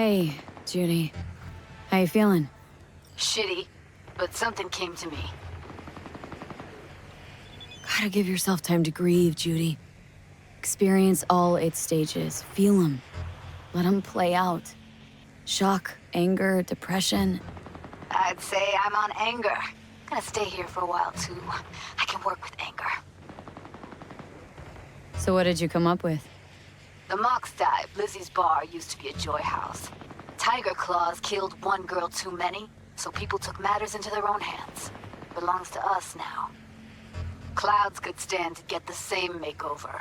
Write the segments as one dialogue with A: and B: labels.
A: Hey, Judy. How you feeling?
B: Shitty, but something came to me.
A: Gotta give yourself time to grieve, Judy. Experience all its stages. Feel them. Let them play out. Shock, anger, depression.
B: I'd say I'm on anger. Gonna stay here for a while, too. I can work with anger.
A: So what did you come up with?
B: The Mox dive, Lizzie's bar, used to be a joy house. Tiger Claws killed one girl too many, so people took matters into their own hands. Belongs to us now. Clouds could stand to get the same makeover.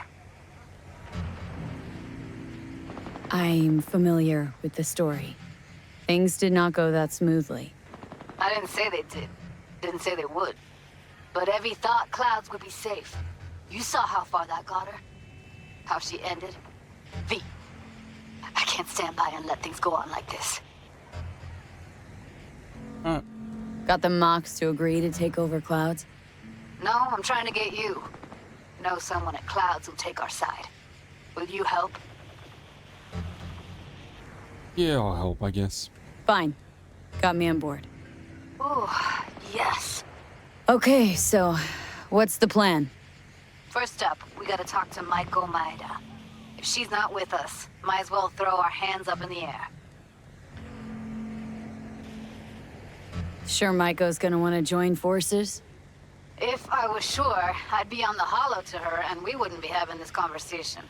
A: I'm familiar with the story. Things did not go that smoothly.
B: I didn't say they did. Didn't say they would. But Evie thought Clouds would be safe. You saw how far that got her. How she ended. V. I can't stand by and let things go on like this.
A: Got the Mox to agree to take over Clouds?
B: No, I'm trying to get you. Know someone at Clouds who'll take our side. Will you help?
C: Yeah, I'll help, I guess.
A: Fine. Got me on board.
B: Ooh, yes.
A: Okay, so what's the plan?
B: First up, we gotta talk to Maiko Maeda. If she's not with us, might as well throw our hands up in the air.
A: Sure Maiko's gonna want to join forces?
B: If I was sure, I'd be on the hollow to her and we wouldn't be having this conversation.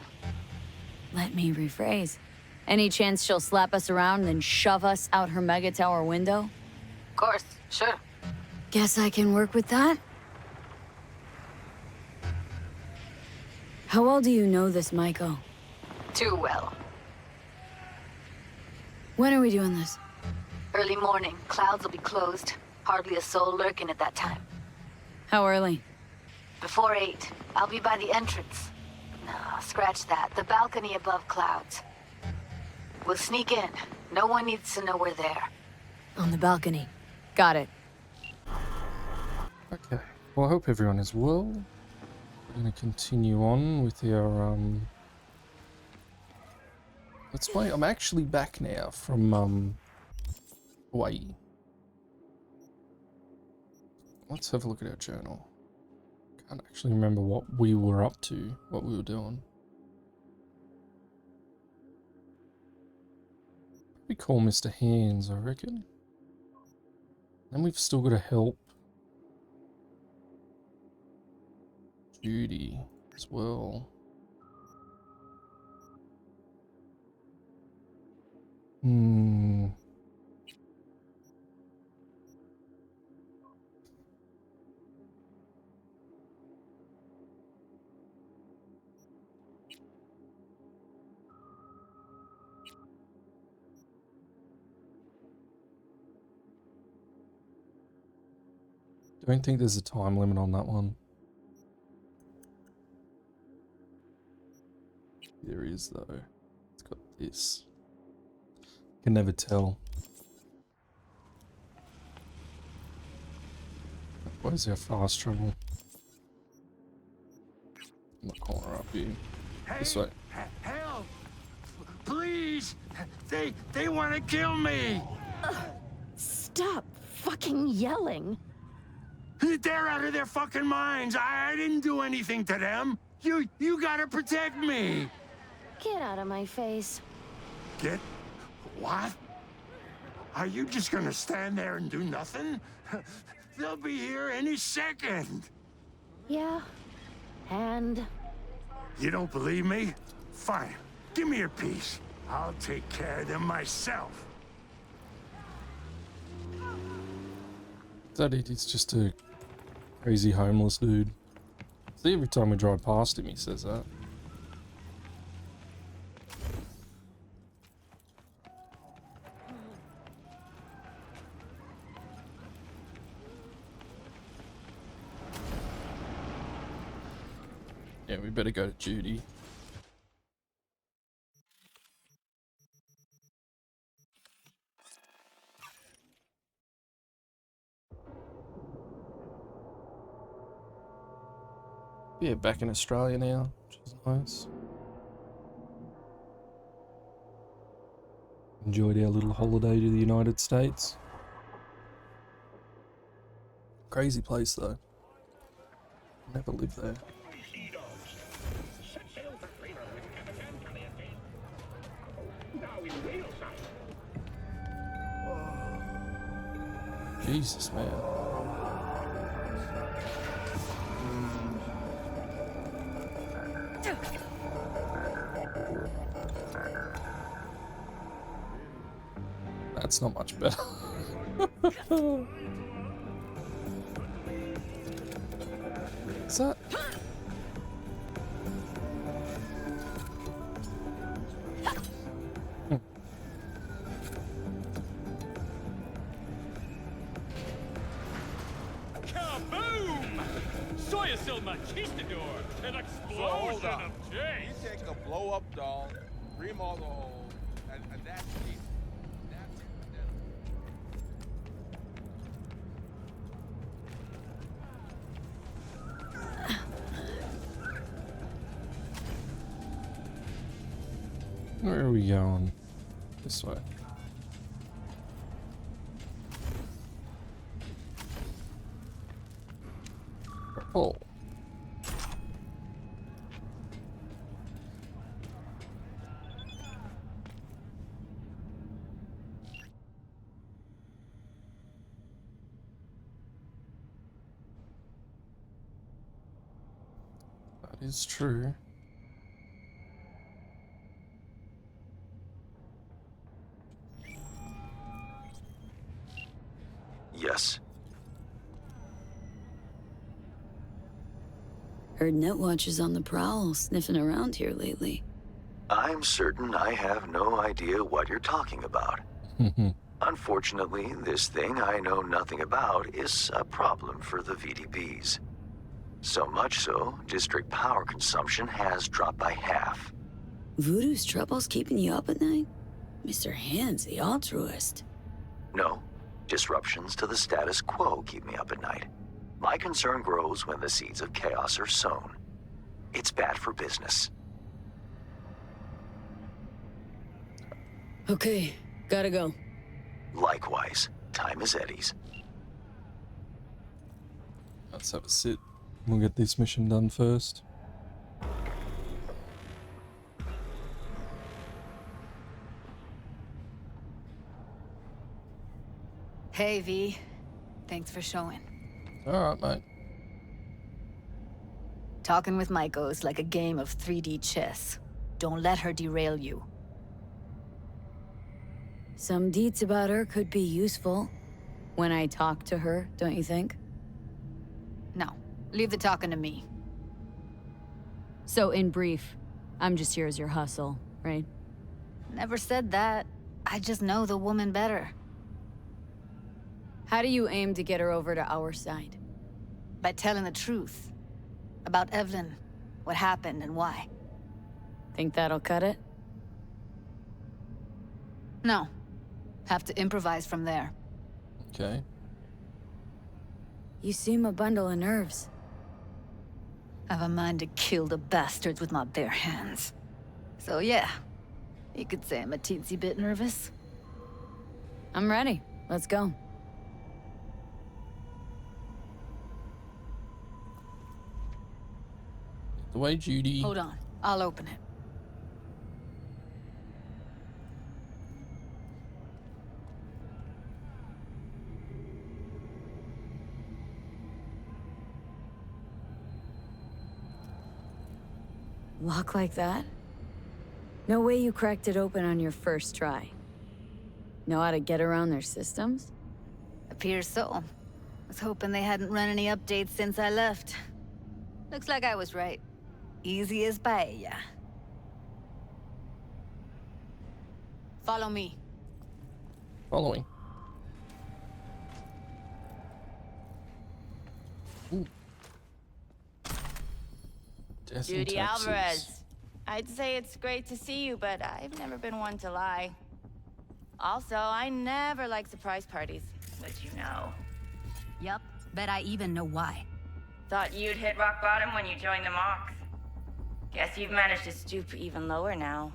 A: Let me rephrase. Any chance she'll slap us around and shove us out her mega tower window?
B: Of course, sure.
A: Guess I can work with that? How well do you know this Maiko?
B: Too well.
A: When are we doing this?
B: Early morning, Clouds will be closed. Hardly a soul lurking at that time.
A: How early?
B: Before 8, I'll be by the entrance. No, scratch that. The balcony above Clouds. We'll sneak in. No one needs to know we're there.
A: On the balcony. Got it.
C: Okay. Well, I hope everyone is well. We're going to continue on with our, let's play. I'm actually back now from, Hawaii. Let's have a look at our journal. Can't actually remember what we were up to, what we were doing. We call Mr. Hands, I reckon. Then we've still got to help Judy as well. Don't think there's a time limit on that one. There is though. It's got this. Can never tell. Where's our fast travel? In the corner up here. This way.
D: Help! Please! They want to kill me!
E: Stop fucking yelling.
D: They're out of their fucking minds. I didn't do anything to them. You gotta protect me.
E: Get out of my face.
D: Get what? Are you just gonna stand there and do nothing? They'll be here any second.
E: Yeah. And?
D: You don't believe me? Fine. Give me your piece. I'll take care of them myself.
C: That idiot's just a crazy homeless dude. See, every time we drive past him, he says that. Yeah, we better go to Judy. Yeah, back in Australia now, which is nice. Enjoyed our little holiday to the United States. Crazy place though. Never lived there. Jesus, man. That's not much better. Is that?
F: Kaboom! Soy es el machistador! An explosion of chase!
G: You take a blow-up doll, remodel the hole, and that's it. That's it.
C: Where are we going? This way. Purple. That is true.
H: Yes.
A: Heard Netwatch is on the prowl, sniffing around here lately.
H: I'm certain I have no idea what you're talking about. Unfortunately, this thing I know nothing about is a problem for the VDPs. So much so, district power consumption has dropped by half.
A: Voodoo's trouble's keeping you up at night? Mr. Hand's the altruist.
H: No, disruptions to the status quo keep me up at night. My concern grows when the seeds of chaos are sown. It's bad for business.
A: Okay, gotta go.
H: Likewise, time is Eddie's.
C: Let's have a sit. We'll get this mission done first.
B: Hey, V. Thanks for showing.
C: Alright, mate.
B: Talking with Maiko's like a game of 3D chess. Don't let her derail you.
A: Some deets about her could be useful. When I talk to her, don't you think?
B: No, leave the talking to me.
A: So in brief, I'm just here as your hustle, right?
B: Never said that. I just know the woman better.
A: How do you aim to get her over to our side?
B: By telling the truth. About Evelyn, what happened and why.
A: Think that'll cut it?
B: No. Have to improvise from there.
C: Okay.
A: You seem a bundle of nerves.
B: I've a mind to kill the bastards with my bare hands. So yeah, you could say I'm a teensy bit nervous.
A: I'm ready. Let's go.
C: The way, Judy.
B: Hold on, I'll open it.
A: Lock like that? No way you cracked it open on your first try. Know how to get around their systems?
B: Appears so. Was hoping they hadn't run any updates since I left. Looks like I was right. Easy as paella. Follow me.
C: Following. Ooh. Death and
I: Judy
C: taxes.
I: Alvarez. I'd say it's great to see you, but I've never been one to lie. Also, I never like surprise parties, which you know.
B: Yup, bet I even know why.
I: Thought you'd hit rock bottom when you joined the Mox. Guess you've managed to stoop even lower now.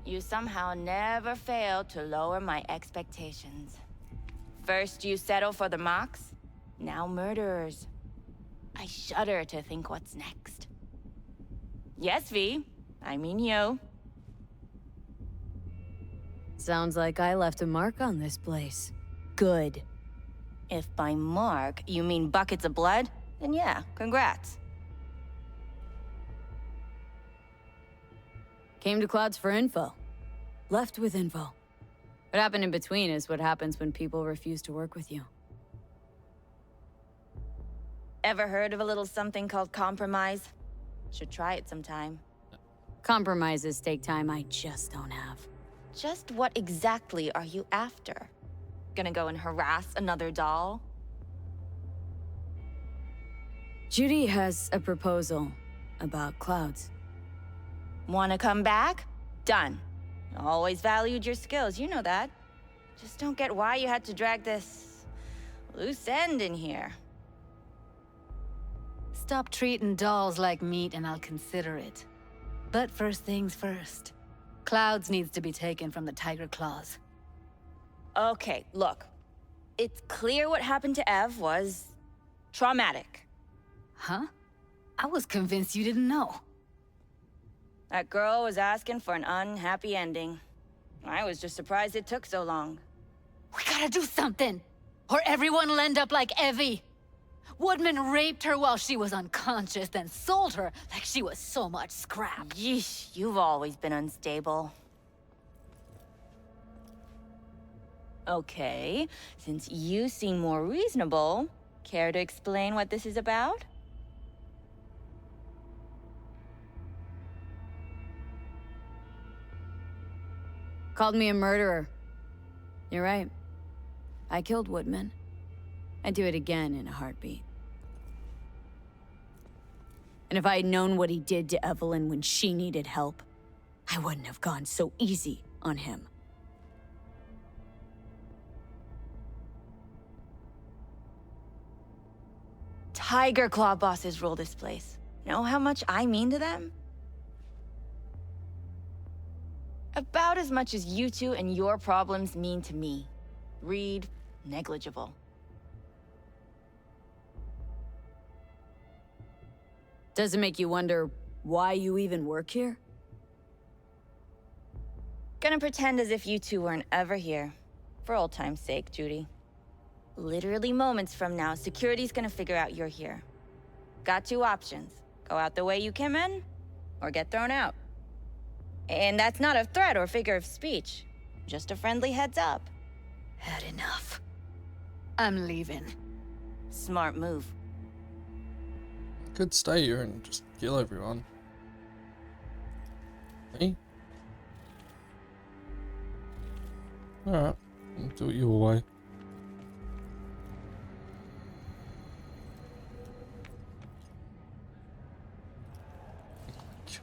I: you somehow never failed to lower my expectations. First you settle for the mocks, now murderers. I shudder to think what's next. Yes, V. I mean you.
A: Sounds like I left a mark on this place. Good.
I: If by mark you mean buckets of blood, then yeah, congrats.
A: Came to Clouds for info. Left with info. What happened in between is what happens when people refuse to work with you.
I: Ever heard of a little something called compromise? Should try it sometime.
A: Compromises take time I just don't have.
I: Just what exactly are you after? Gonna go and harass another doll?
A: Judy has a proposal about Clouds.
I: Wanna come back? Done. Always valued your skills, you know that. Just don't get why you had to drag this loose end in here.
B: Stop treating dolls like meat and I'll consider it. But first things first. Clouds needs to be taken from the Tiger Claws.
I: Okay, look. It's clear what happened to Ev was traumatic.
B: Huh? I was convinced you didn't know.
I: That girl was asking for an unhappy ending. I was just surprised it took so long.
B: We gotta do something, or everyone will end up like Evie. Woodman raped her while she was unconscious, then sold her like she was so much scrap.
I: Yeesh, you've always been unstable. Okay, since you seem more reasonable, care to explain what this is about?
A: Called me a murderer. You're right. I killed Woodman. I'd do it again in a heartbeat. And if I had known what he did to Evelyn when she needed help, I wouldn't have gone so easy on him.
I: Tiger Claw bosses rule this place. Know how much I mean to them? About as much as you two and your problems mean to me. Read, negligible.
A: Does it make you wonder why you even work here?
I: Gonna pretend as if you two weren't ever here. For old time's sake, Judy. Literally moments from now, security's gonna figure out you're here. Got two options. Go out the way you came in, or get thrown out. And that's not a threat or figure of speech. Just a friendly heads up.
B: Had enough. I'm leaving.
I: Smart move.
C: Could stay here and just kill everyone. Me? Alright, do it your way.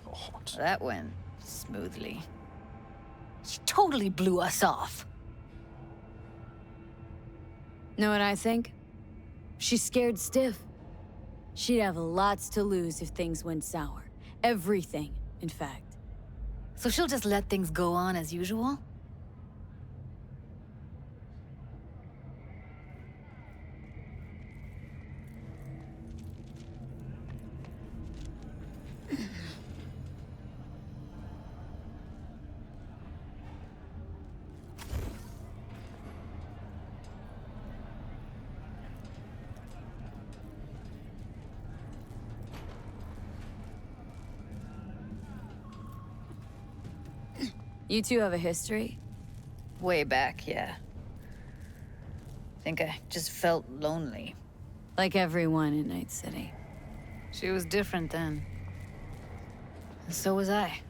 C: God.
B: That went smoothly. She totally blew us off.
A: Know what I think? She's scared stiff. She'd have lots to lose if things went sour. Everything, in fact.
B: So she'll just let things go on as usual?
A: You two have a history?
B: Way back, yeah. Think I just felt lonely.
A: Like everyone in Night City.
B: She was different then. And so was I.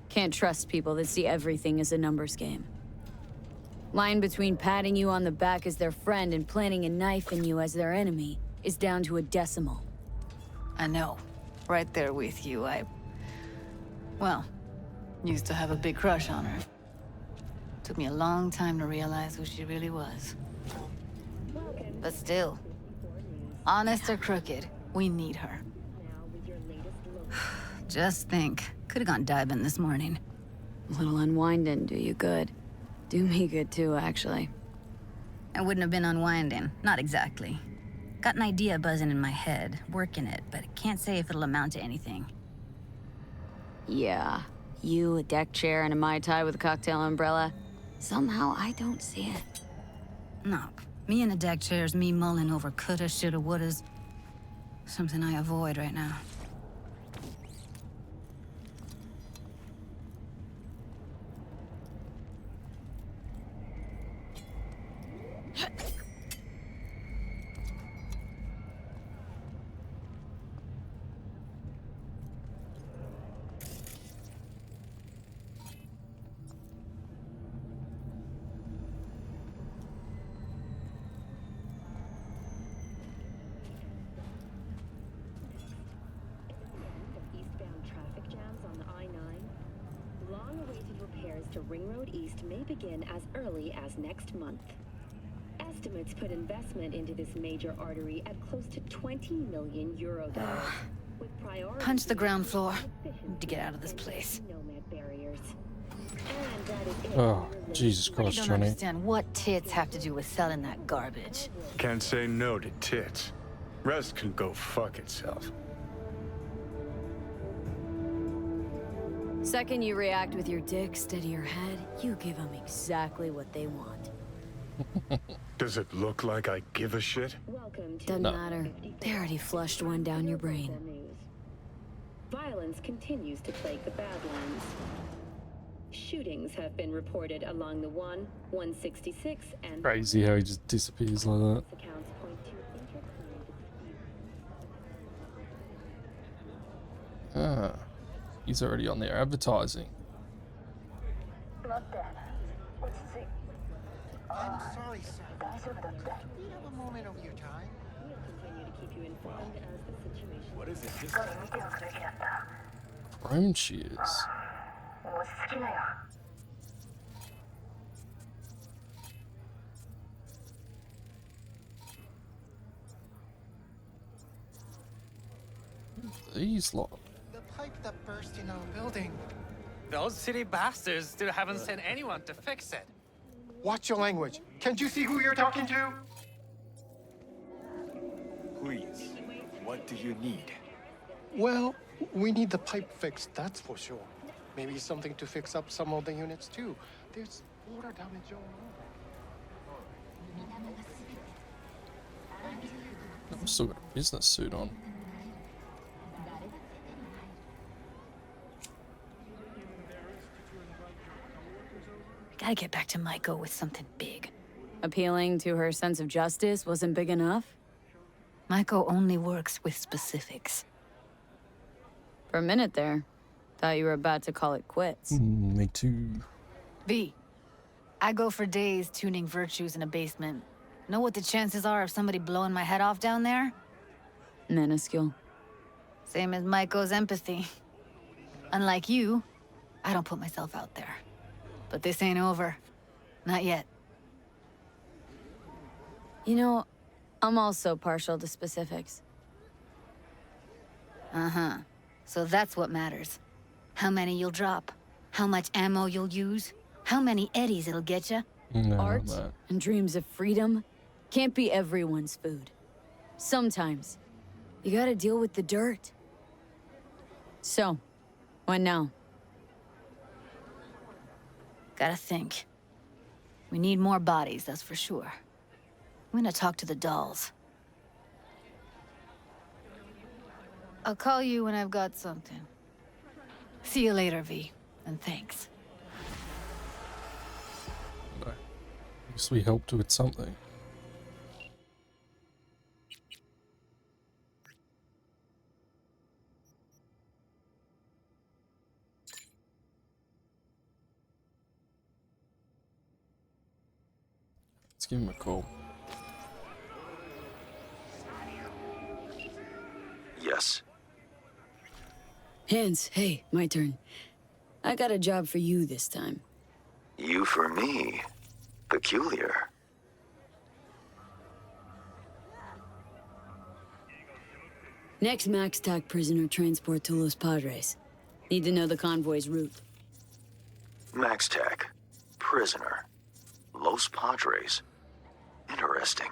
A: Can't trust people that see everything as a numbers game. Line between patting you on the back as their friend and planting a knife in you as their enemy is down to a decimal.
B: I know. Right there with you, well, used to have a big crush on her. Took me a long time to realize who she really was. But still, honest or crooked, we need her.
J: Just think. Could've gone diving this morning.
A: A little unwinding do you good. Do me good too, actually.
J: I wouldn't have been unwinding. Not exactly. Got an idea buzzing in my head, working it, but I can't say if it'll amount to anything.
A: Yeah. You, a deck chair, and a Mai Tai with a cocktail umbrella. Somehow I don't see it.
J: No. Me in a deck chair's me mulling over coulda, shoulda, wouldas. Something I avoid right now.
K: Eastbound traffic jams on the I-9. Long-awaited repairs to Ring Road East may begin as early as next month. Estimates put investment into this major artery at close to 20 million euro. With priority
J: Punch the ground floor. Need to get out of this place.
K: nomad barriers. And that is it.
C: Oh, Jesus
J: I
C: Christ,
J: don't
C: Johnny.
J: understand what tits have to do with selling that garbage.
D: Can't say no to tits. Rest can go fuck itself.
A: Second you react with your dick, steady your head, you give them exactly what they want.
D: Does it look like I give a shit?
K: Welcome to
A: Doesn't matter. They already flushed one down your brain.
K: news. Violence continues to plague the Badlands. Shootings have been reported along the 166 and
C: Crazy how he just disappears like that.
K: accounts point to intercurrent disputes.
C: Ah, he's already on there advertising.
L: Not dead. Let's see. I'm sorry, sir. Do you have a moment of your time?
K: We'll continue to keep you informed as the situation.
G: What is it? This
C: Chrome shears.
L: もう好きなよ。
C: These lot.
L: The pipe that burst in our building.
M: Those city bastards still haven't sent anyone to fix it.
L: Watch your language. Can't you see who you're talking to?
N: Please, what do you need?
L: Well, we need the pipe fixed, that's for sure. Maybe something to fix up some of the units too. There's water damage all over.
C: I've still got a business suit on.
J: Gotta get back to Maiko with something big.
A: Appealing to her sense of justice wasn't big enough?
J: Maiko only works with specifics.
A: For a minute there, thought you were about to call it quits.
C: Me too.
J: V, I go for days tuning virtues in a basement. Know what the chances are of somebody blowing my head off down there?
A: Minuscule.
J: Same as Maiko's empathy. Unlike you, I don't put myself out there. But this ain't over. Not yet.
A: You know, I'm also partial to specifics.
J: Uh-huh. So that's what matters. How many you'll drop. How much ammo you'll use. How many eddies it'll get you.
C: No,
A: Art
C: not that.
A: and dreams of freedom can't be everyone's food. Sometimes, you gotta deal with the dirt. So, what now?
J: Gotta think. We need more bodies, that's for sure. I'm gonna talk to the dolls. I'll call you when I've got something. See you later, V. And thanks.
C: I guess we helped with something. Let's give him a call.
H: Yes.
A: Hans, hey, my turn. I got a job for you this time.
H: You for me. Peculiar.
A: Next Max TAC prisoner transport to Los Padres. Need to know the convoy's route.
H: Max Tech. Prisoner. Los Padres. Interesting.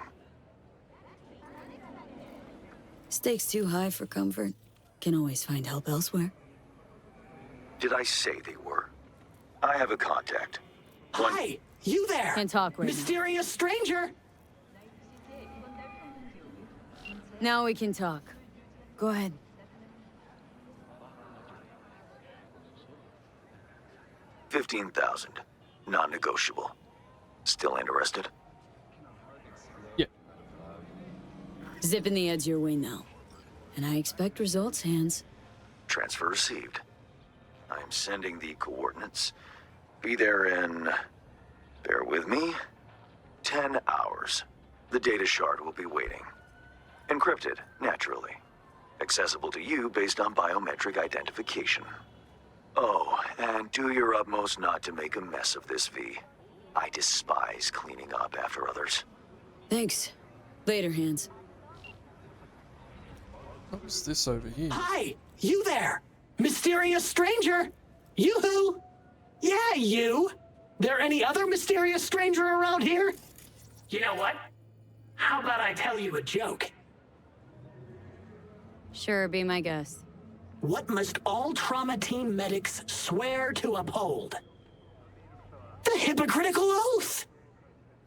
A: Stakes too high for comfort. Can always find help elsewhere.
H: Did I say they were? I have a contact.
O: Hi! You there!
A: Can't talk right
O: Mysterious stranger!
A: Now we can talk. Go ahead.
H: $15,000. Non-negotiable. Still interested?
A: Zipping the edge your way now. And I expect results, Hands.
H: Transfer received. I am sending the coordinates. Be there in... bear with me. 10 hours. The data shard will be waiting. Encrypted, naturally. Accessible to you based on biometric identification. Oh, and do your utmost not to make a mess of this, V. I despise cleaning up after others.
A: Thanks. Later, Hands.
C: What's this over here?
O: Hi! You there! Mysterious stranger! Yoo-hoo! Yeah, you! There any other mysterious stranger around here? You know what? How about I tell you a joke?
A: Sure, be my guest.
O: What must all trauma team medics swear to uphold? The hypocritical oath!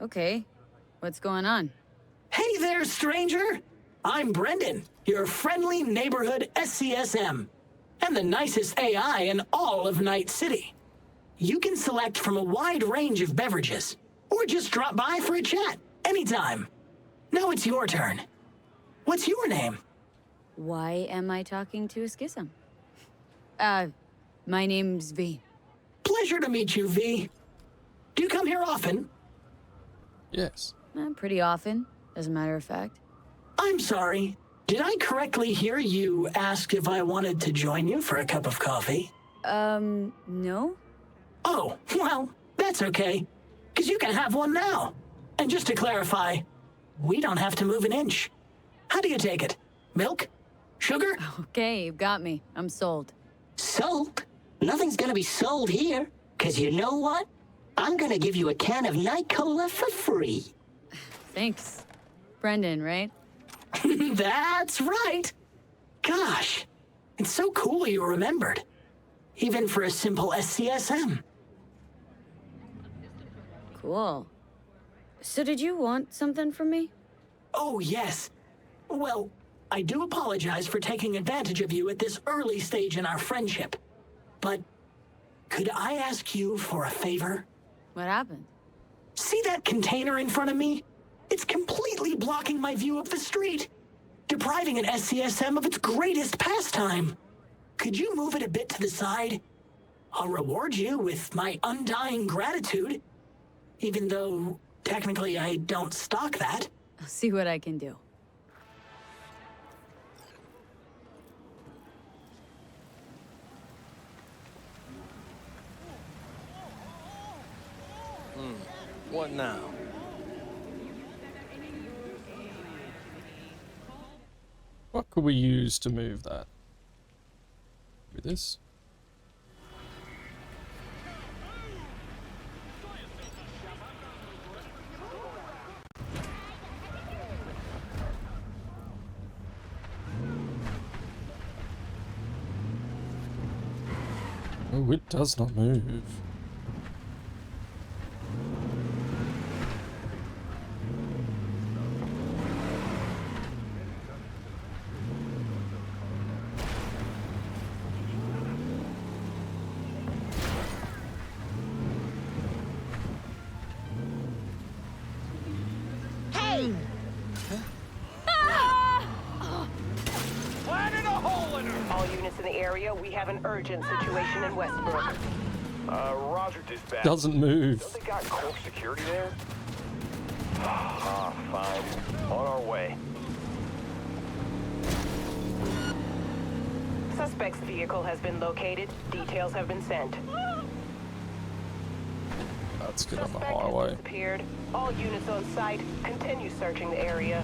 A: Okay. What's going on?
O: Hey there, stranger! I'm Brendan, your friendly neighborhood SCSM, and the nicest AI in all of Night City. You can select from a wide range of beverages, or just drop by for a chat, anytime. Now it's your turn. What's your name?
A: Why am I talking to a schism? My name's V.
O: Pleasure to meet you, V. Do you come here often?
C: Yes.
A: Pretty often, as a matter of fact.
O: I'm sorry. Did I correctly hear you ask if I wanted to join you for a cup of coffee?
A: No?
O: Oh, well, that's okay. 'Cause you can have one now. And just to clarify, we don't have to move an inch. How do you take it? Milk? Sugar?
A: Okay, you've got me. I'm sold.
P: Sold? Nothing's gonna be sold here. 'Cause you know what? I'm gonna give you a can of Night Cola for free.
A: Thanks. Brendan, right?
O: That's right. Gosh, it's so cool you remembered. Even for a simple SCSM.
A: Cool. So did you want something from me?
O: Oh, yes. Well, I do apologize for taking advantage of you at this early stage in our friendship. But could I ask you for a favor?
A: What happened?
O: See that container in front of me? It's completely blocking my view of the street, depriving an SCSM of its greatest pastime. Could you move it a bit to the side? I'll reward you with my undying gratitude, even though technically I don't stock that.
A: I'll see what I can do.
N: What now?
C: What could we use to move that? With this? Oh, it does not move.
Q: We have an urgent situation in Westbrook.
N: Roger, dispatch.
C: Doesn't move.
N: Don't they got corp security there? Fine. On our way.
Q: Suspect's vehicle has been located. Details have been sent.
C: Let's get on the
Q: Suspect has
C: highway.
Q: disappeared. All units on site, continue searching the area.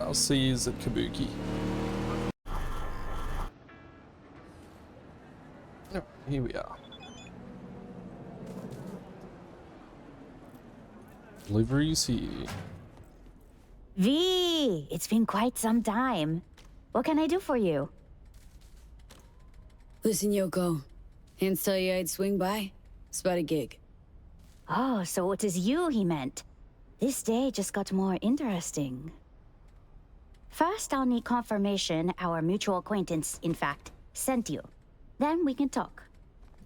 C: I'll see you at Kabuki. Oh, here we are. Deliveries here.
R: V, it's been quite some time. What can I do for you?
A: Listen, Yoko. Hands tell you I'd swing by. It's about a gig.
R: Oh, so it is you he meant. This day just got more interesting. First, I'll need confirmation our mutual acquaintance, in fact, sent you. Then we can talk.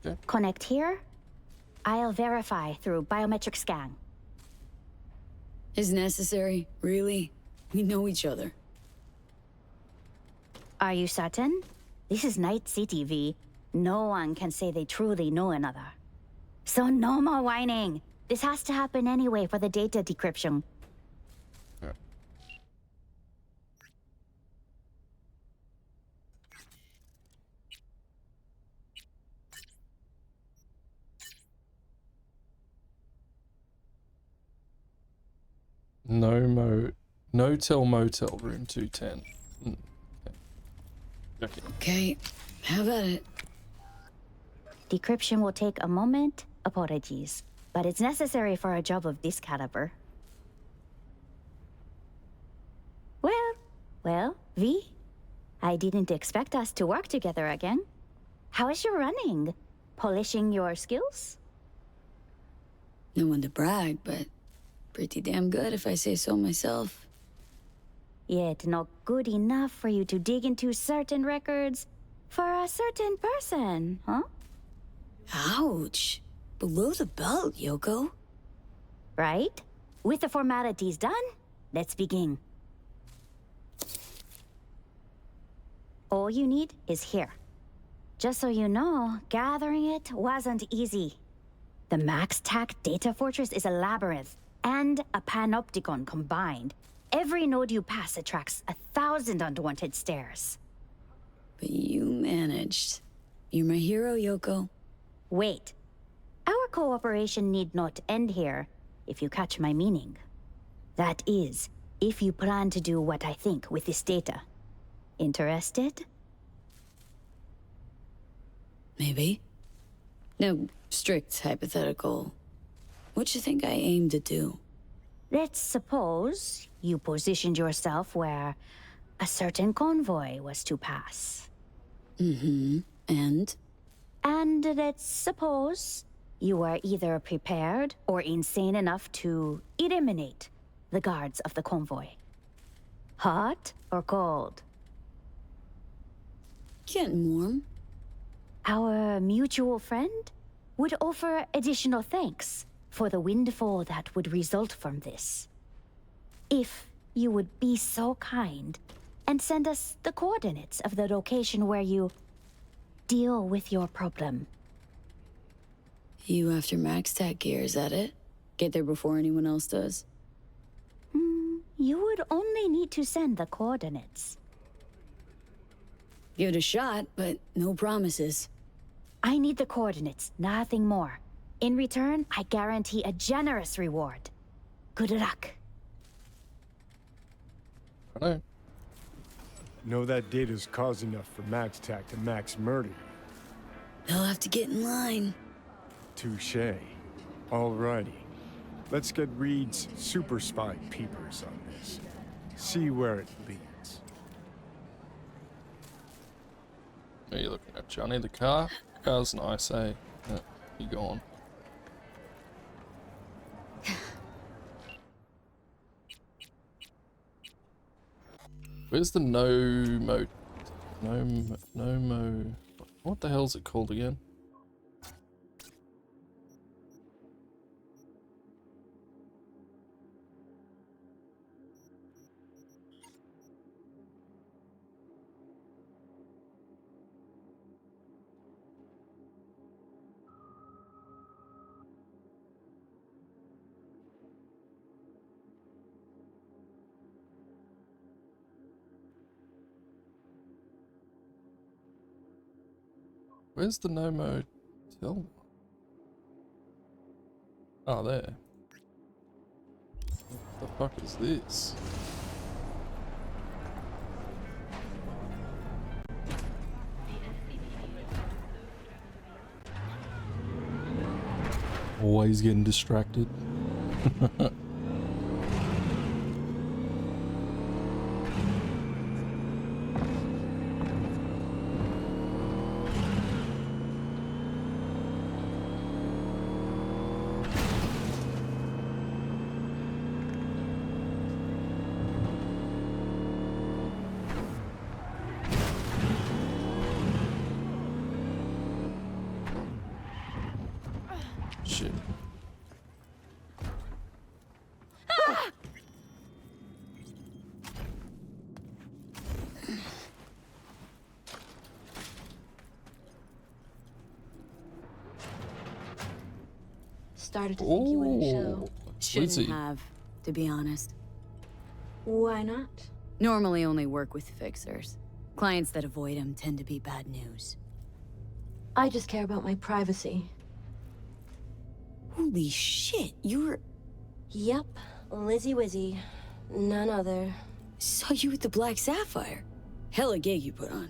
C: Okay.
R: Connect here. I'll verify through biometric scan.
A: Is necessary, really? We know each other.
R: Are you certain? This is Night City, V. No one can say they truly know another. So no more whining. This has to happen anyway for the data decryption.
C: Yeah. No-tell motel room 210. Okay.
A: Okay, how about it?
R: Decryption will take a moment. Apologies. But it's necessary for a job of this caliber. Well, V? I didn't expect us to work together again. How is your running? Polishing your skills?
A: No one to brag, but pretty damn good if I say so myself.
R: Yet not good enough for you to dig into certain records for a certain person, huh?
A: Ouch. Below the belt, Yoko.
R: Right? With the formalities done, let's begin. All you need is here. Just so you know, gathering it wasn't easy. The MaxTac data fortress is a labyrinth and a panopticon combined. Every node you pass attracts 1,000 unwanted stares.
A: But you managed. You're my hero, Yoko.
R: Wait. Our cooperation need not end here, if you catch my meaning. That is, if you plan to do what I think with this data. Interested?
A: Maybe. No, strict hypothetical. What you think I aim to do?
R: Let's suppose you positioned yourself where a certain convoy was to pass.
A: Mm-hmm. And?
R: And let's suppose you were either prepared or insane enough to eliminate the guards of the convoy. Hot or cold?
A: Getting warm.
R: Our mutual friend would offer additional thanks for the windfall that would result from this. If you would be so kind and send us the coordinates of the location where you deal with your problem.
A: You after MaxTac gear, is that it? Get there before anyone else does?
R: You would only need to send the coordinates.
A: Give it a shot, but no promises.
R: I need the coordinates, nothing more. In return, I guarantee a generous reward. Good luck.
C: Hello.
L: Know that data's cause enough for MaxTac to max murder.
A: They'll have to get in line.
L: Touché. Alrighty. Let's get Reed's super spy peepers on this. See where it leads.
C: Are you looking at Johnny the car? Car's nice, eh? Yeah, you go on. Where's the what the hell's it called again? Where's the no motel? Oh, there. What the fuck is this? always getting distracted. Shit.
S: Started to think you wouldn't show.
A: Shouldn't have, to be honest.
S: Why not?
A: Normally only work with fixers. Clients that avoid them tend to be bad news.
S: I just care about my privacy.
A: Holy shit, you're...
S: Yep, Lizzie Wizzy. None other.
A: Saw you with the Black Sapphire. Hella gig you put on.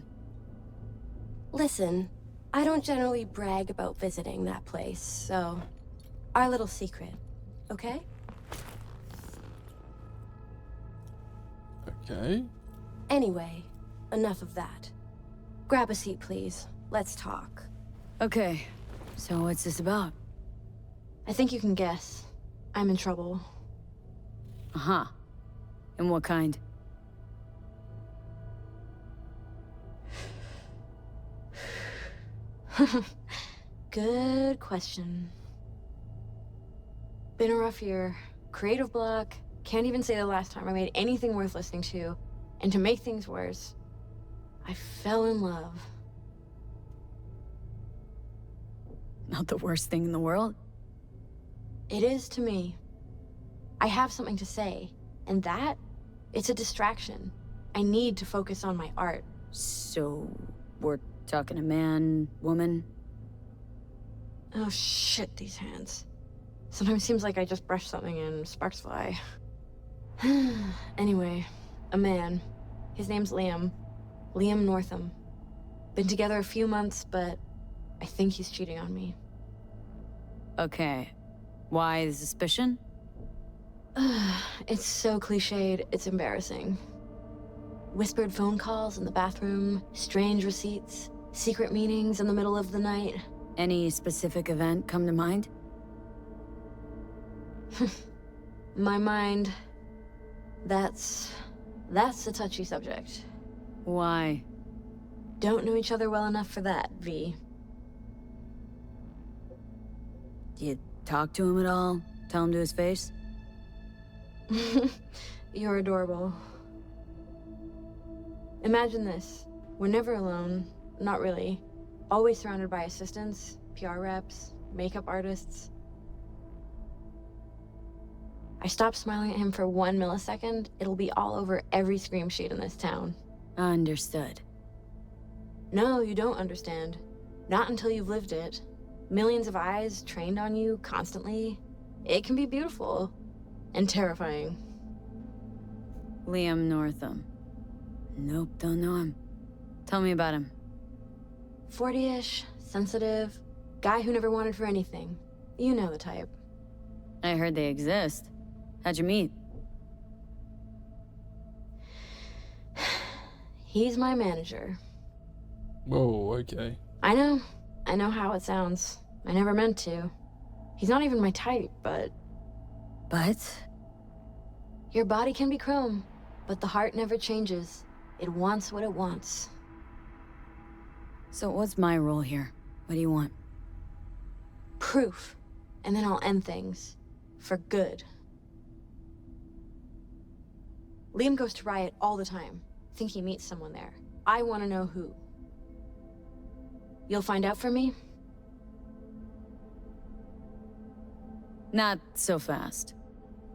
S: Listen, I don't generally brag about visiting that place, so... Our little secret, okay?
C: Okay.
S: Anyway, enough of that. Grab a seat, please. Let's talk.
A: Okay, so what's this about?
S: I think you can guess. I'm in trouble.
A: Uh-huh. And what kind?
S: Good question. Been a rough year. Creative block. Can't even say the last time I made anything worth listening to. And to make things worse, I fell in love.
A: Not the worst thing in the world?
S: It is to me. I have something to say, and that, it's a distraction. I need to focus on my art.
A: So, we're talking a man, woman?
S: Oh shit, these hands. Sometimes seems like I just brush something and sparks fly. Anyway, a man. His name's Liam. Liam Northam. Been together a few months, but I think he's cheating on me.
A: Okay. Why the suspicion?
S: It's so cliched, it's embarrassing. Whispered phone calls in the bathroom, strange receipts, secret meetings in the middle of the night.
A: Any specific event come to mind?
S: My mind, that's a touchy subject.
A: Why?
S: Don't know each other well enough for that, V.
A: Do you talk to him at all? Tell him to his face?
S: You're adorable. Imagine this. We're never alone. Not really. Always surrounded by assistants, PR reps, makeup artists. I stop smiling at him for 1 millisecond, it'll be all over every scream sheet in this town.
A: Understood.
S: No, you don't understand. Not until you've lived it. Millions of eyes trained on you constantly. It can be beautiful. And terrifying.
A: Liam Northam. Nope, don't know him. Tell me about him.
S: 40-ish, sensitive, guy who never wanted for anything. You know the type.
A: I heard they exist. How'd you meet?
S: He's my manager.
C: Whoa, okay.
S: I know how it sounds. I never meant to. He's not even my type, but...
A: But?
S: Your body can be chrome, but the heart never changes. It wants what it wants.
A: So what's my role here? What do you want?
S: Proof. And then I'll end things. For good. Liam goes to Riot all the time. Think he meets someone there. I want to know who. You'll find out for me?
A: Not so fast.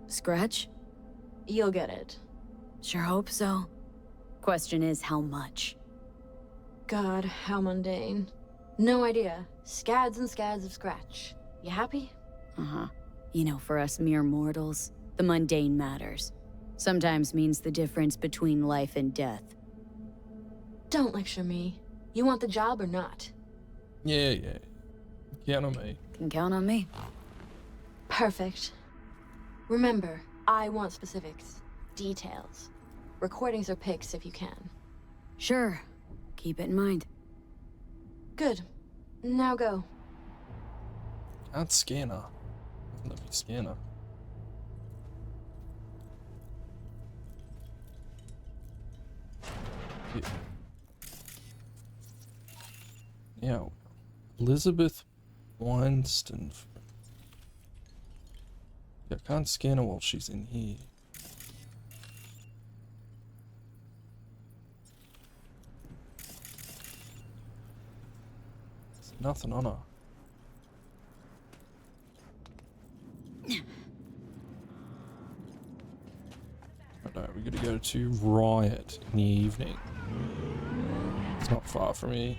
A: Scratch?
S: You'll get it.
A: Sure hope so. Question is, how much?
S: God, how mundane. No idea. Scads and scads of scratch. You happy?
A: Uh-huh. You know, for us mere mortals, the mundane matters. Sometimes means the difference between life and death.
S: Don't lecture me. You want the job or not?
C: Yeah. Count on me.
A: Can count on me.
S: Perfect. Remember, I want specifics. Details. Recordings or pics if you can.
A: Sure. Keep it in mind.
S: Good. Now go.
C: Can't scan her. Let me scan her. Yeah. Yeah. Elizabeth Weinstein. Yeah, I can't scan her while she's in here. There's nothing on her. No, we gotta go to Riot in the evening. It's not far from here.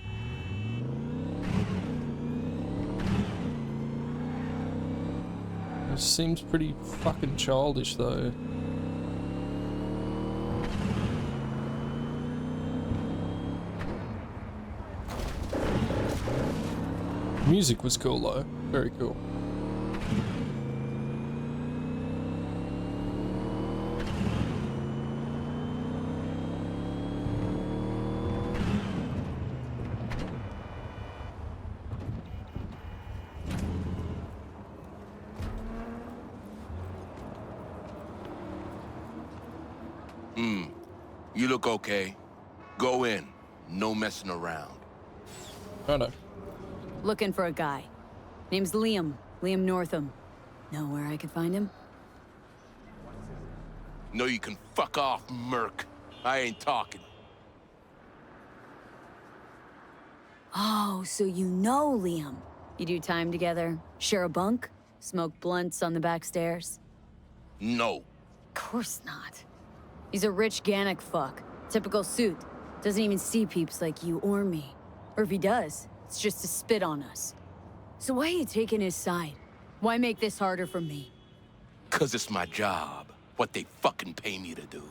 C: It seems pretty fucking childish though. Music was cool though, very cool.
D: You look okay. Go in. No messing around.
C: Oh no.
A: Looking for a guy. Name's Liam. Liam Northam. Know where I could find him?
D: No, you can fuck off, Merc. I ain't talking.
A: Oh, so you know Liam. You do time together? Share a bunk? Smoke blunts on the back stairs?
D: No.
A: Of course not. He's a rich Gannic fuck. Typical suit. Doesn't even see peeps like you or me. Or if he does, it's just to spit on us. So why are you taking his side? Why make this harder for me?
D: 'Cause it's my job. What they fucking pay me to do.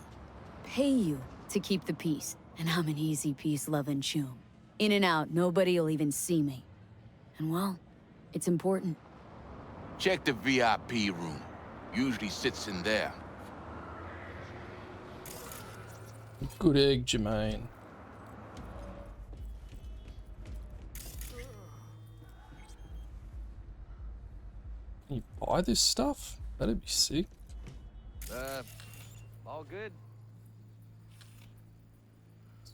A: Pay you to keep the peace, and I'm an easy peace loving choom. In and out, nobody'll even see me. And well, it's important.
D: Check the VIP room. Usually sits in there.
C: Good egg, Jermaine. Can you buy this stuff? That'd be sick.
T: All good.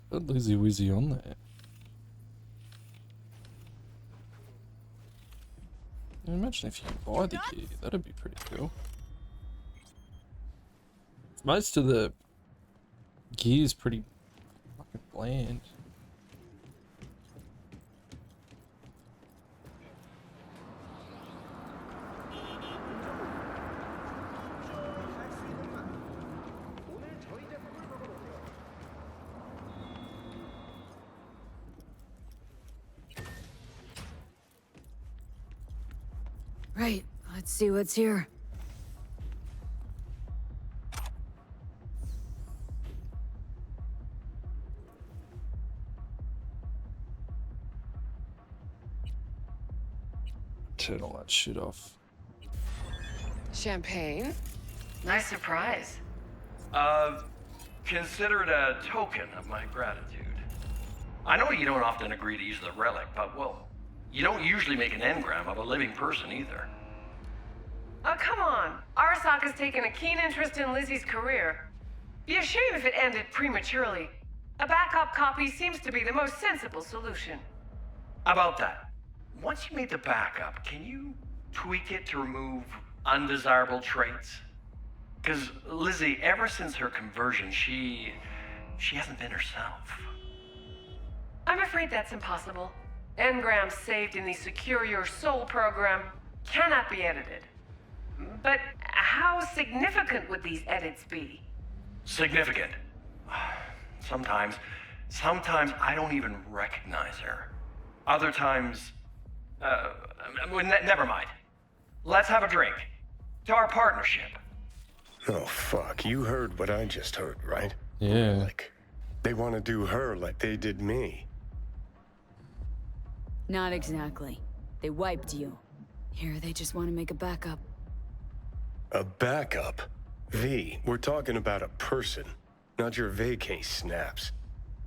C: Got Lizzie Wizzy on there. Imagine if you could buy the gear. That'd be pretty cool. Most of the gear's pretty fucking bland.
A: Right, let's see what's here.
C: Turn all that shit off.
U: Champagne? Nice surprise.
N: Consider it a token of my gratitude. I know you don't often agree to use the relic, but, well, you don't usually make an engram of a living person either.
U: Oh, come on. Arsak has taken a keen interest in Lizzie's career. Be a shame if it ended prematurely. A backup copy seems to be the most sensible solution.
N: About that, once you made the backup, can you tweak it to remove undesirable traits? Because Lizzie, ever since her conversion, she hasn't been herself.
U: I'm afraid that's impossible. Engrams saved in the Secure Your Soul program cannot be edited. But how significant would these edits be?
N: Significant. Sometimes I don't even recognize her. Other times, never mind. Let's have a drink. To our partnership.
L: Oh, fuck. You heard what I just heard, right?
C: Yeah.
L: Like, they want to do her like they did me.
A: Not exactly. They wiped you. Here, they just want to make a backup.
T: A backup? V, we're talking about a person, not your vacay snaps.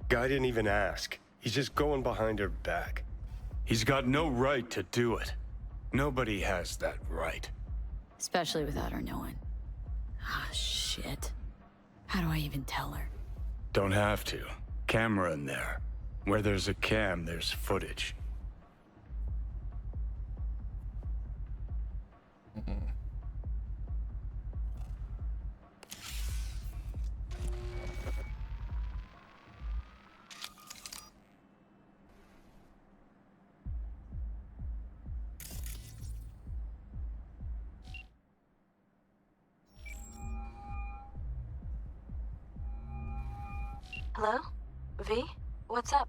T: Guy didn't even ask. He's just going behind her back. He's got no right to do it. Nobody has that right.
A: Especially without her knowing. Ah, shit. How do I even tell her?
T: Don't have to. Camera in there. Where there's a cam, there's footage.
B: Hello? V? What's up?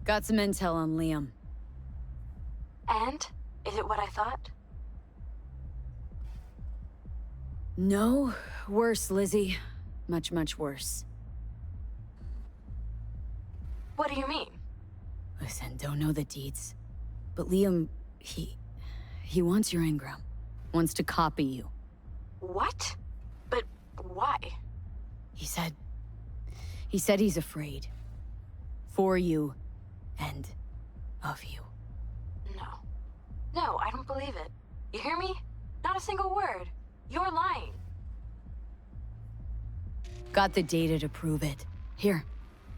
A: Got some intel on Liam.
B: And? Is it what I thought?
A: No, worse, Lizzie. Much, much worse.
B: What do you mean?
A: Listen, don't know the deeds. But Liam, he wants your engram. Wants to copy you.
B: What? But why?
A: He said he's afraid. For you, and of you.
B: No, I don't believe it. You hear me? Not a single word. You're lying.
A: Got the data to prove it. Here,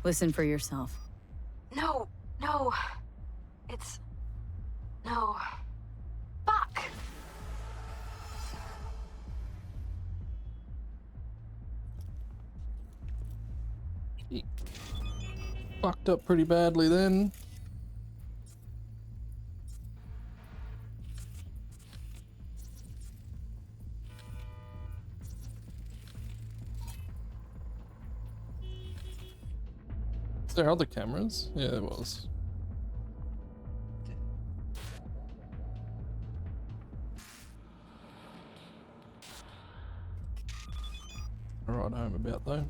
A: listen for yourself.
B: No. It's... No. Fuck!
C: He fucked up pretty badly then. Is there other cameras? Yeah, there was. Right home about though.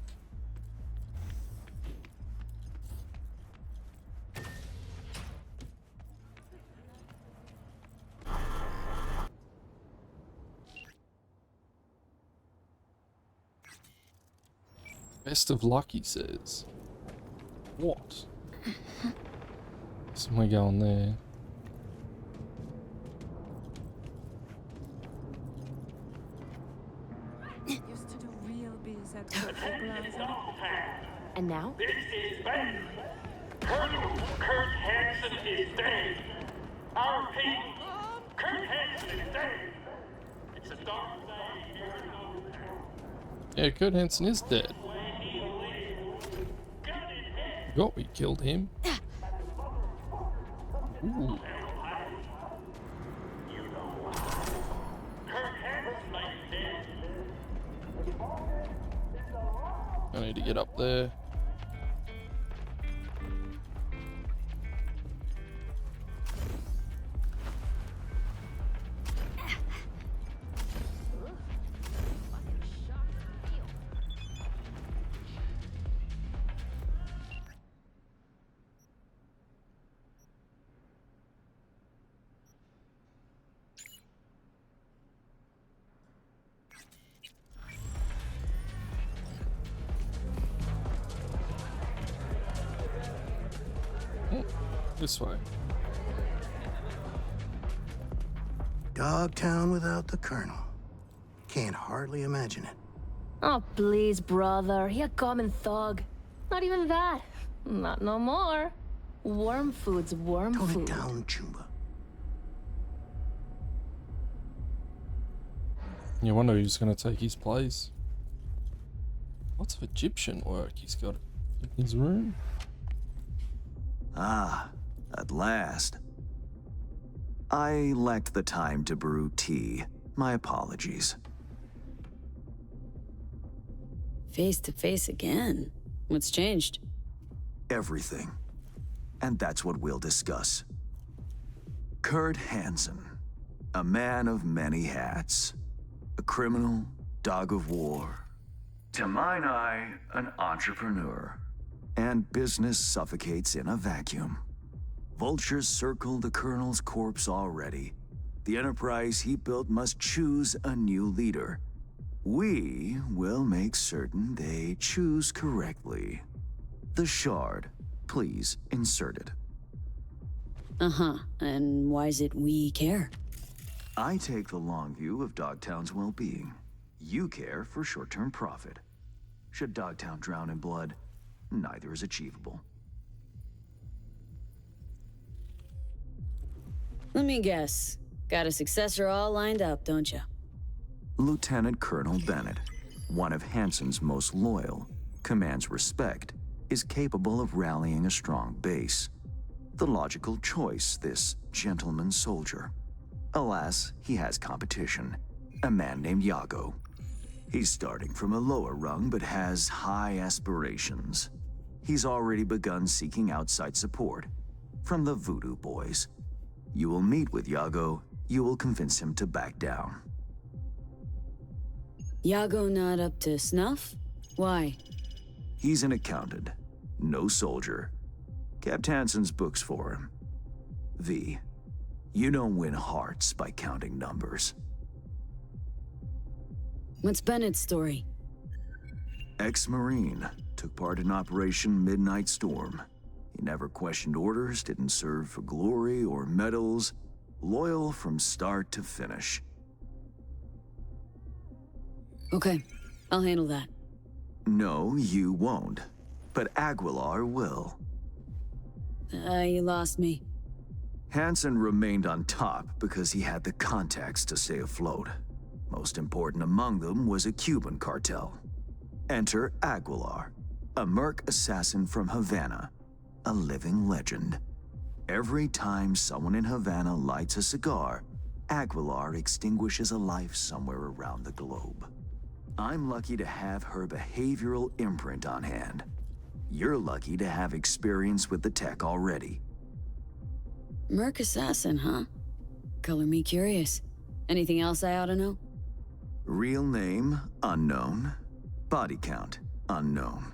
C: Best of luck, he says. What? So we're going there.
V: Used to do real biz at Dogtown.
S: And now?
F: This is bad. Colonel Kurt Hansen is dead. Our people. Kurt Hansen is dead. It's a dark day here in Dogtown.
C: Yeah, Kurt Hansen is dead. Forgot we killed him. Ooh. I need to get up there. This way.
W: Dogtown without the Colonel. Can't hardly imagine it.
E: Oh, please, brother. He a common thug. Not even that. Not no more. Worm food's worm
W: Tone
E: food.
W: it down, Chumba.
C: You wonder who's going to take his place. Lots of Egyptian work he's got in his room.
H: Ah, at last. I lacked the time to brew tea. My apologies.
A: Face to face again. What's changed?
H: Everything. And that's what we'll discuss. Kurt Hansen, a man of many hats. A criminal, dog of war. To mine eye, an entrepreneur. And business suffocates in a vacuum. Vultures circle the Colonel's corpse already. The enterprise he built must choose a new leader. We will make certain they choose correctly. The shard, please insert it.
A: Uh-huh. And why is it we care?
H: I take the long view of Dogtown's well-being. You care for short-term profit. Should Dogtown drown in blood, neither is achievable.
A: Let me guess. Got a successor all lined up, don't you?
H: Lieutenant Colonel Bennett, one of Hansen's most loyal, commands respect, is capable of rallying a strong base. The logical choice, this gentleman soldier. Alas, he has competition, a man named Yago. He's starting from a lower rung but has high aspirations. He's already begun seeking outside support from the Voodoo Boys. You will meet with Yago, you will convince him to back down.
A: Yago not up to snuff? Why?
H: He's an accountant, no soldier. Kept Hansen's books for him. V, you don't win hearts by counting numbers.
A: What's Bennett's story?
H: Ex-Marine, took part in Operation Midnight Storm. He never questioned orders, didn't serve for glory or medals, loyal from start to finish.
A: Okay, I'll handle that.
H: No, you won't. But Aguilar will.
A: You lost me.
H: Hansen remained on top because he had the contacts to stay afloat. Most important among them was a Cuban cartel. Enter Aguilar, a merc assassin from Havana, a living legend. Every time someone in Havana lights a cigar, Aguilar extinguishes a life somewhere around the globe. I'm lucky to have her behavioral imprint on hand. You're lucky to have experience with the tech already.
A: Merc assassin, huh? Color me curious. Anything else I ought to know?
H: Real name, unknown. Body count, unknown.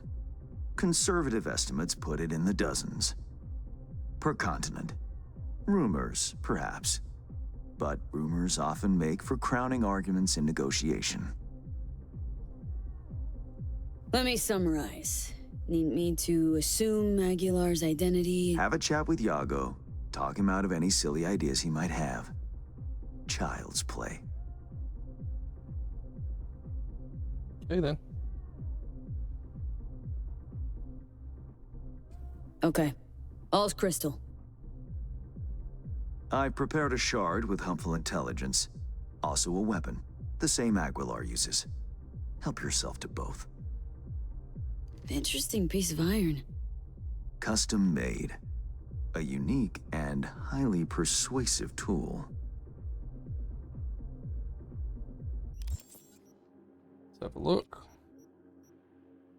H: Conservative estimates put it in the dozens. Per continent. Rumors, perhaps. But rumors often make for crowning arguments in negotiation.
A: Let me summarize. Need me to assume Aguilar's identity?
H: Have a chat with Yago. Talk him out of any silly ideas he might have. Child's play.
C: Okay then.
A: Okay. All's crystal.
H: I prepared a shard with helpful intelligence. Also a weapon. The same Aguilar uses. Help yourself to both.
A: Interesting piece of iron.
H: Custom made. A unique and highly persuasive tool.
C: Let's have a look.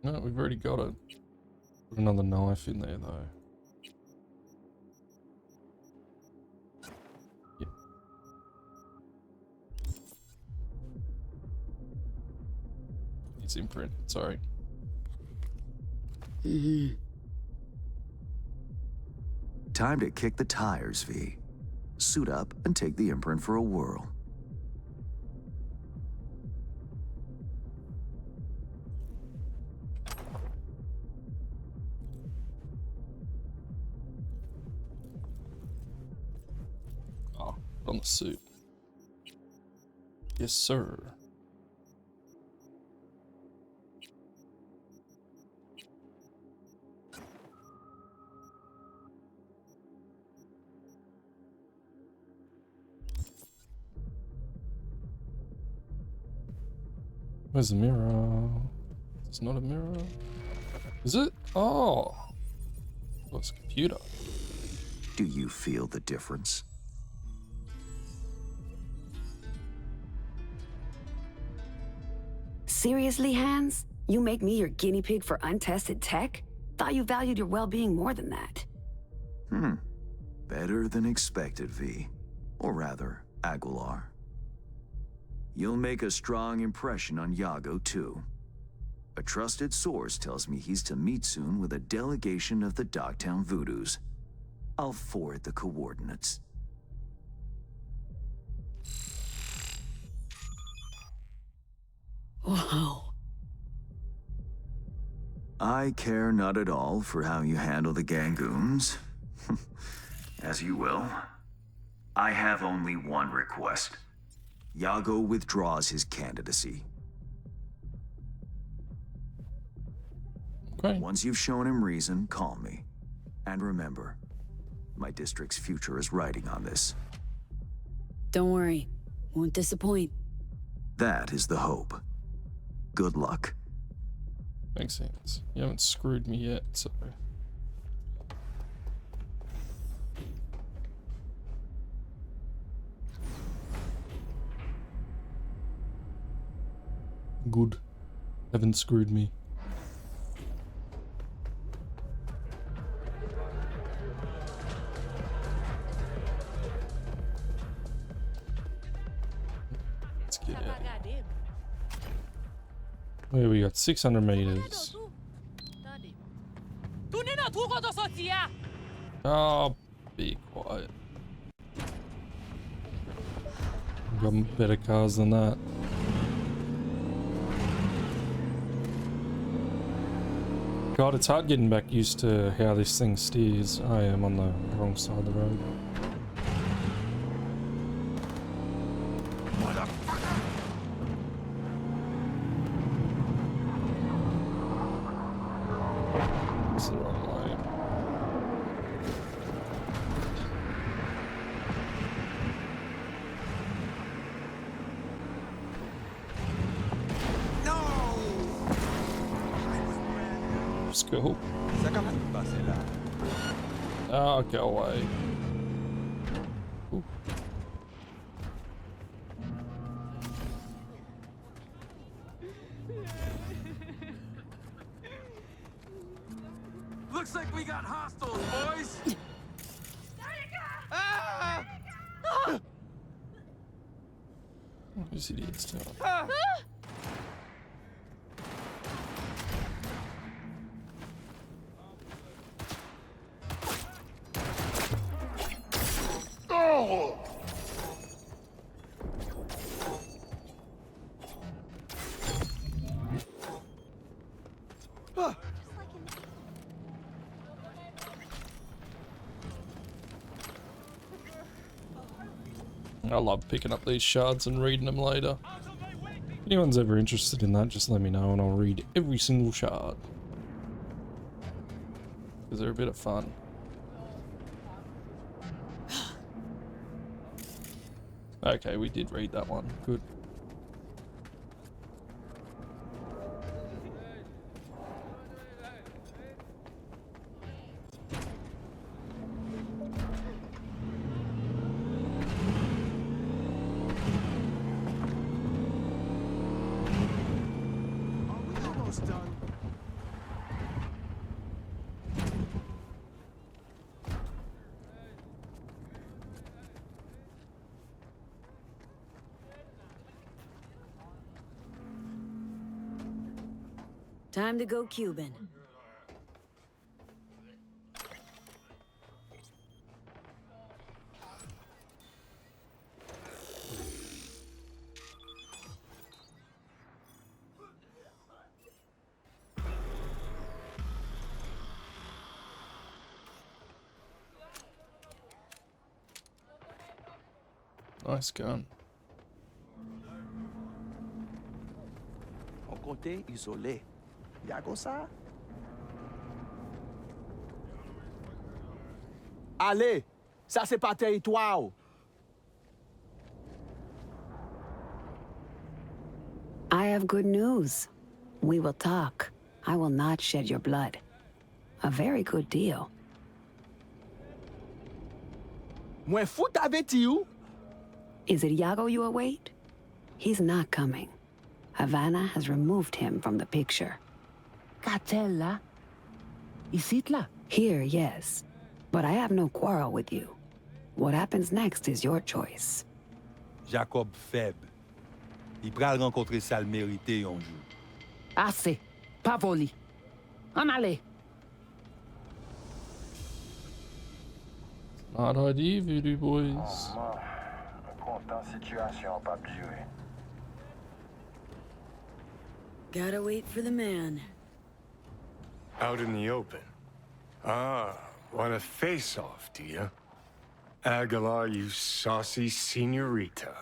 C: No, we've already got it. Put another knife in there though. Yep. It's imprint, sorry.
H: Time to kick the tires, V. Suit up and take the imprint for a whirl.
C: Oh, on the suit. Yes, sir. Where's the mirror? It's not a mirror. Is it? Oh. Well, it's a computer.
H: Do you feel the difference?
G: Seriously, Hans? You make me your guinea pig for untested tech? Thought you valued your well-being more than that.
H: Better than expected, V. Or rather, Aguilar. You'll make a strong impression on Yago, too. A trusted source tells me he's to meet soon with a delegation of the Dogtown Voodoos. I'll forward the coordinates.
A: Wow.
H: I care not at all for how you handle the Gangoons. As you will. I have only one request. Yago withdraws his candidacy.
C: Okay.
H: Once you've shown him reason, call me. And remember, my district's future is riding on this.
A: Don't worry. Won't disappoint.
H: That is the hope. Good luck.
C: Makes sense. You haven't screwed me yet, so... Good. Haven't screwed me. Let's get out. Where we got 600 meters. Oh, be quiet. Got better cars than that. God, it's hard getting back used to how this thing steers. I am on the wrong side of the road. It's the wrong way. Just go. Oh, go away. Ooh.
I: Looks like we got hostiles, boys. Ah!
C: These idiots too. I love picking up these shards and reading them later. If anyone's ever interested in that, just let me know and I'll read every single shard. Because they're a bit of fun. Okay, we did read that one. Good.
A: Time to go Cuban.
C: Nice gun.
I: On côté isolé. Y'a comme ça? Allez, ça c'est pas territoire.
G: I have good news. We will talk. I will not shed your blood. A very good deal.
I: Mwen fout avec you.
G: Is it Yago you await? He's not coming. Havana has removed him from the picture.
O: Cartel, Ici, là?
G: Here, yes. But I have no quarrel with you. What happens next is your choice.
K: Jacob faible. Il pral rencontrer ça le mérité un jour.
O: Assez. Pas voli. En allez.
C: Smart idea, Voodoo Boys.
M: Content situation pas duré.
A: Gotta wait for the man.
T: Out in the open. Ah, want a face-off, do you? Aguilar, you saucy senorita.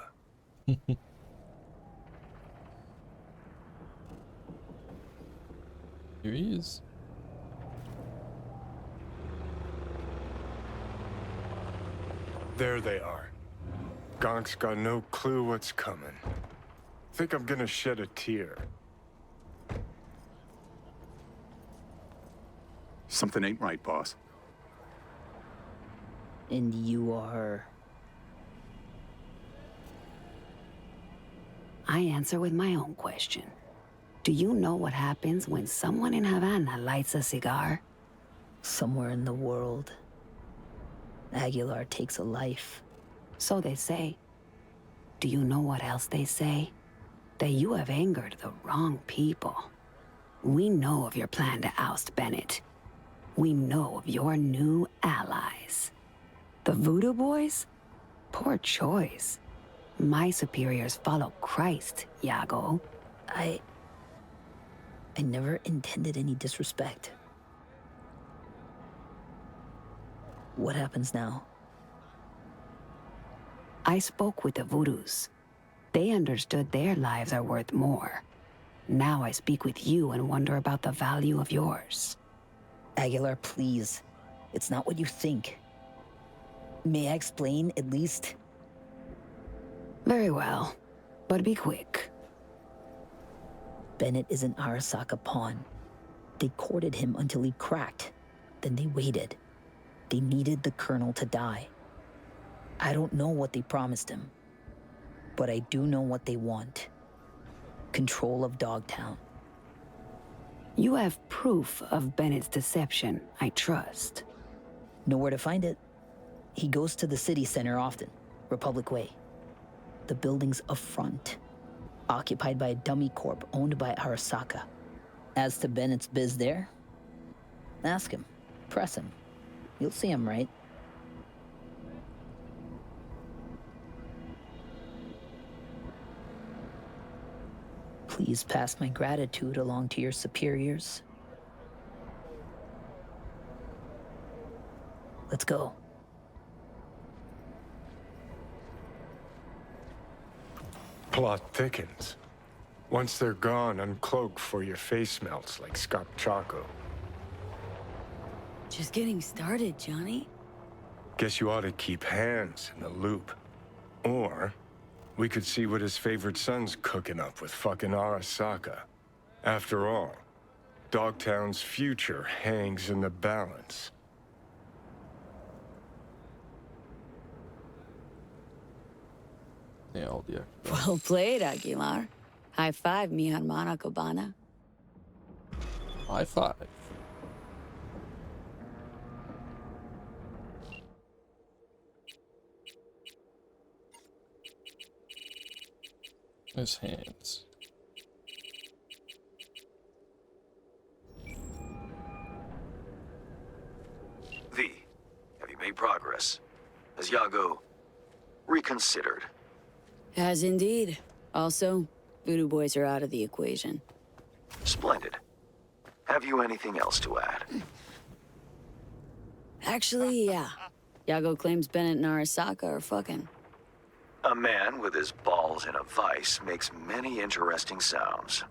C: Here he is.
T: There they are. Gonk's got no clue what's coming. Think I'm gonna shed a tear.
J: Something ain't right, boss.
M: And you are...
G: I answer with my own question. Do you know what happens when someone in Havana lights a cigar?
M: Somewhere in the world, Aguilar takes a life.
G: So they say. Do you know what else they say? That you have angered the wrong people. We know of your plan to oust Bennett. We know of your new allies. The Voodoo Boys? Poor choice. My superiors follow Christ, Iago.
M: I never intended any disrespect. What happens now?
G: I spoke with the Voodoos. They understood their lives are worth more. Now I speak with you and wonder about the value of yours.
M: Aguilar, please. It's not what you think. May I explain, at least?
G: Very well, but be quick.
M: Bennett is an Arasaka pawn. They courted him until he cracked. Then they waited. They needed the Colonel to die. I don't know what they promised him, but I do know what they want. Control of Dogtown.
G: You have proof of Bennett's deception, I trust.
M: Know where to find it. He goes to the city center often, Republic Way. The building's up front, occupied by a dummy corp owned by Arasaka. As to Bennett's biz there, ask him, press him. You'll see him, right? Please pass my gratitude along to your superiors. Let's go.
T: Plot thickens. Once they're gone, uncloak for your face melts like Scott Choco.
A: Just getting started, Johnny.
T: Guess you ought to keep hands in the loop. Or, we could see what his favorite son's cooking up with fucking Arasaka. After all, Dogtown's future hangs in the balance.
C: Yeah, yeah.
A: Well played, Aguilar. High five, mi hermana Cubana.
C: High five. His hands.
H: V, have you made progress? Has Iago reconsidered?
A: Has indeed. Also, Voodoo Boys are out of the equation.
H: Splendid. Have you anything else to add?
A: Actually, yeah. Iago claims Bennett and Arasaka are fucking.
H: A man with his balls in a vice makes many interesting sounds.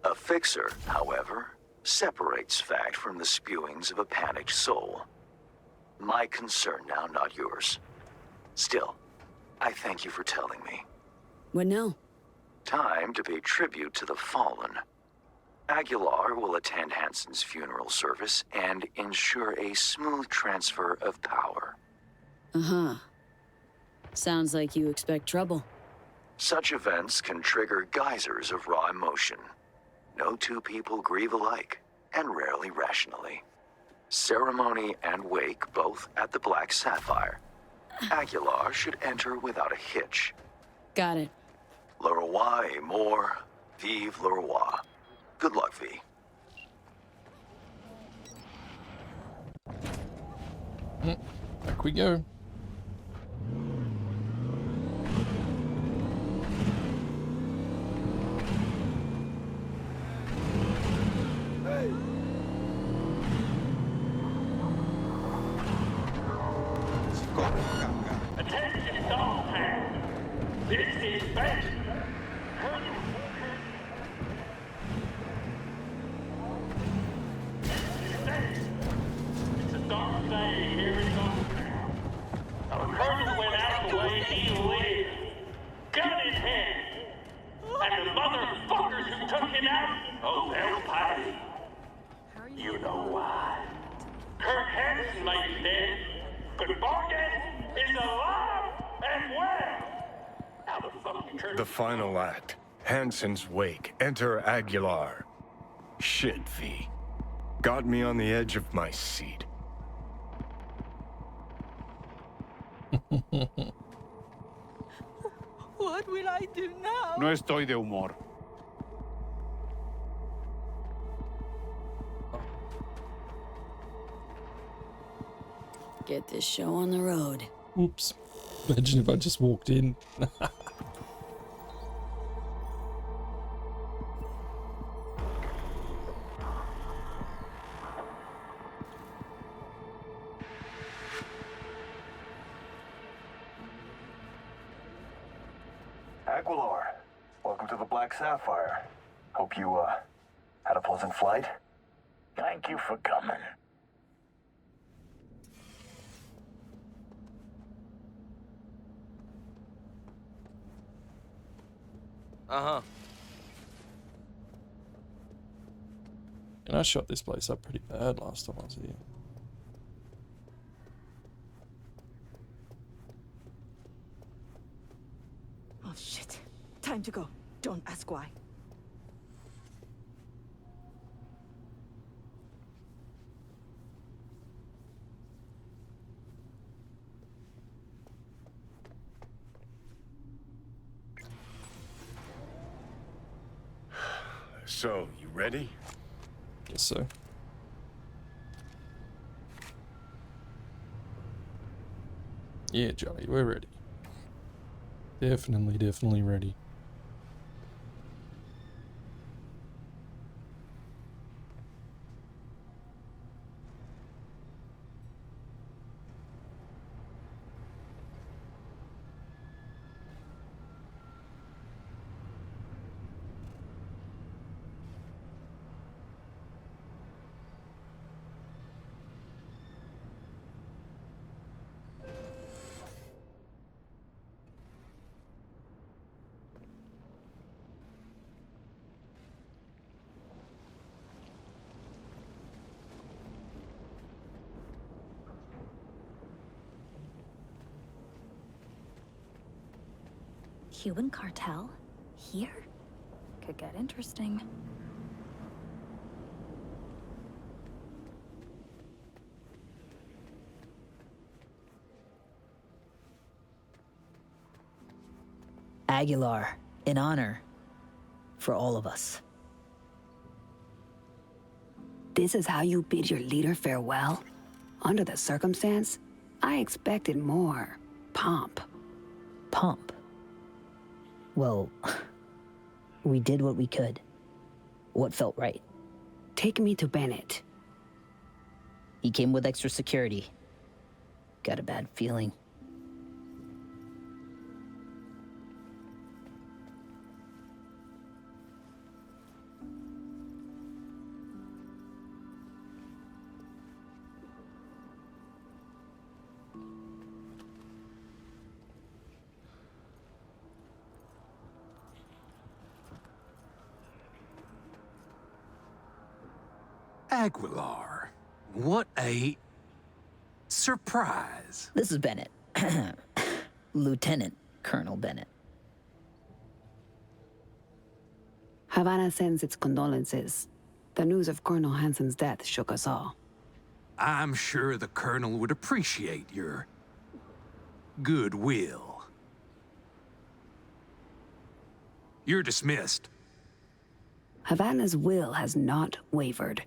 H: A fixer, however, separates fact from the spewings of a panicked soul. My concern now, not yours. Still, I thank you for telling me.
A: What now?
H: Time to pay tribute to the fallen. Aguilar will attend Hansen's funeral service and ensure a smooth transfer of power.
A: Uh-huh. Sounds like you expect trouble.
H: Such events can trigger geysers of raw emotion. No two people grieve alike, and rarely rationally. Ceremony and wake both at the Black Sapphire. Aguilar should enter without a hitch.
A: Got it.
H: Le roi est mort, vive le roi. Good luck, V.
C: Back we go.
F: Attention, Dogtown. This is Ben. It's a dark day here in Dogtown. Our colonel went out the way he lived, gun in hand. And the motherfuckers who took him out, oh, they'll pay. You know why. Kurt Hansen may be dead, but Morgan is alive and well. Now the fucking Kurt...
T: The final act. Hansen's wake. Enter Aguilar. Shit, V. Got me on the edge of my seat.
V: What will I do now?
J: No estoy de humor.
A: Get this show on the road.
C: Oops. Imagine if I just walked in.
P: Aguilar, welcome to the Black Sapphire. Hope you, had a pleasant flight. Thank you for coming.
C: And I shot this place up pretty bad last time I was here.
V: Oh shit. Time to go. Don't ask why.
T: So, you ready?
C: Guess so. Yeah, Johnny, we're ready. Definitely ready.
Q: Cuban cartel? Here? Could get interesting.
M: Aguilar, in honor. For all of us.
G: This is how you bid your leader farewell? Under the circumstance, I expected more pomp.
M: Pomp? Well, we did what we could. What felt right.
G: Take me to Bennett.
M: He came with extra security. Got a bad feeling.
R: Aguilar, what a surprise.
M: This is Bennett. Lieutenant Colonel Bennett.
G: Havana sends its condolences. The news of Colonel Hansen's death shook us all.
R: I'm sure the Colonel would appreciate your goodwill. You're dismissed.
G: Havana's will has not wavered.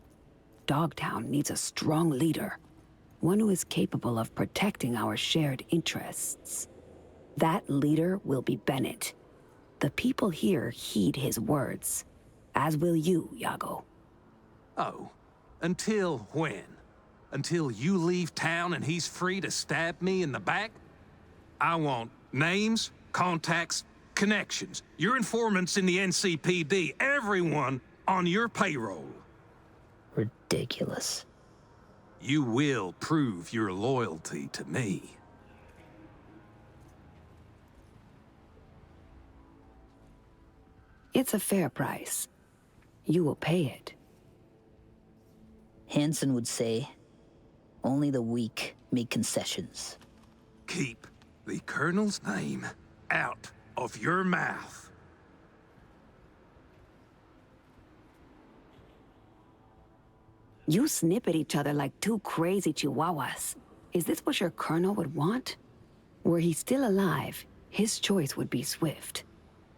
G: Dogtown needs a strong leader, one who is capable of protecting our shared interests. That leader will be Bennett. The people here heed his words, as will you, Iago.
R: Oh, until when? Until you leave town and he's free to stab me in the back? I want names, contacts, connections, your informants in the NCPD, everyone on your payroll.
M: Ridiculous.
R: You will prove your loyalty to me.
G: It's a fair price. You will pay it.
M: Hansen would say, only the weak make concessions.
R: Keep the Colonel's name out of your mouth.
G: You snip at each other like two crazy chihuahuas. Is this what your colonel would want? Were he still alive, his choice would be swift.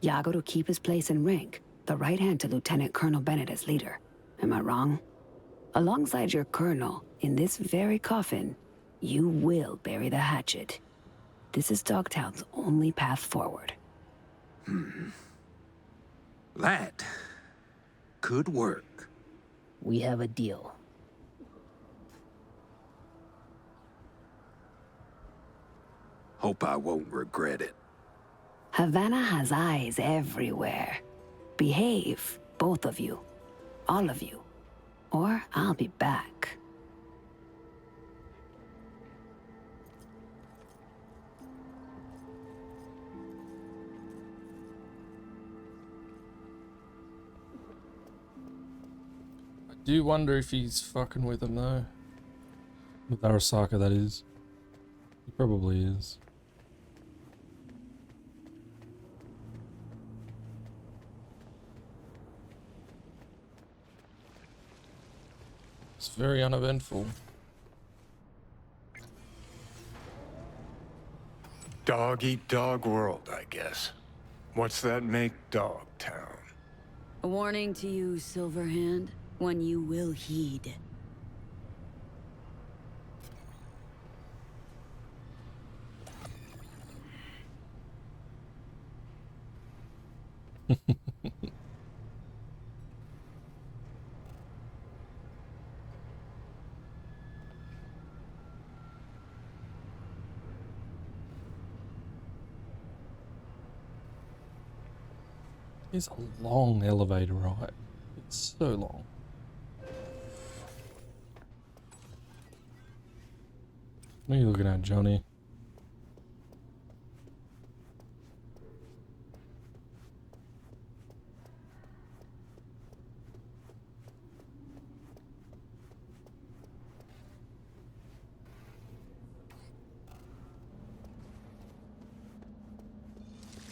G: Yago to keep his place in rank, the right hand to Lieutenant Colonel Bennett as leader. Am I wrong? Alongside your colonel, in this very coffin, you will bury the hatchet. This is Dogtown's only path forward.
R: That could work.
M: We have a deal.
R: Hope I won't regret it.
G: Havana has eyes everywhere. Behave, both of you. All of you. Or I'll be back.
C: I do wonder if he's fucking with him though. With Arasaka, that is. He probably is. It's very uneventful.
T: Dog eat dog world, I guess. What's that make Dogtown?
A: A warning to you, Silverhand. One you will heed.
C: It's a long elevator ride. It's so long. What are you looking at, Johnny?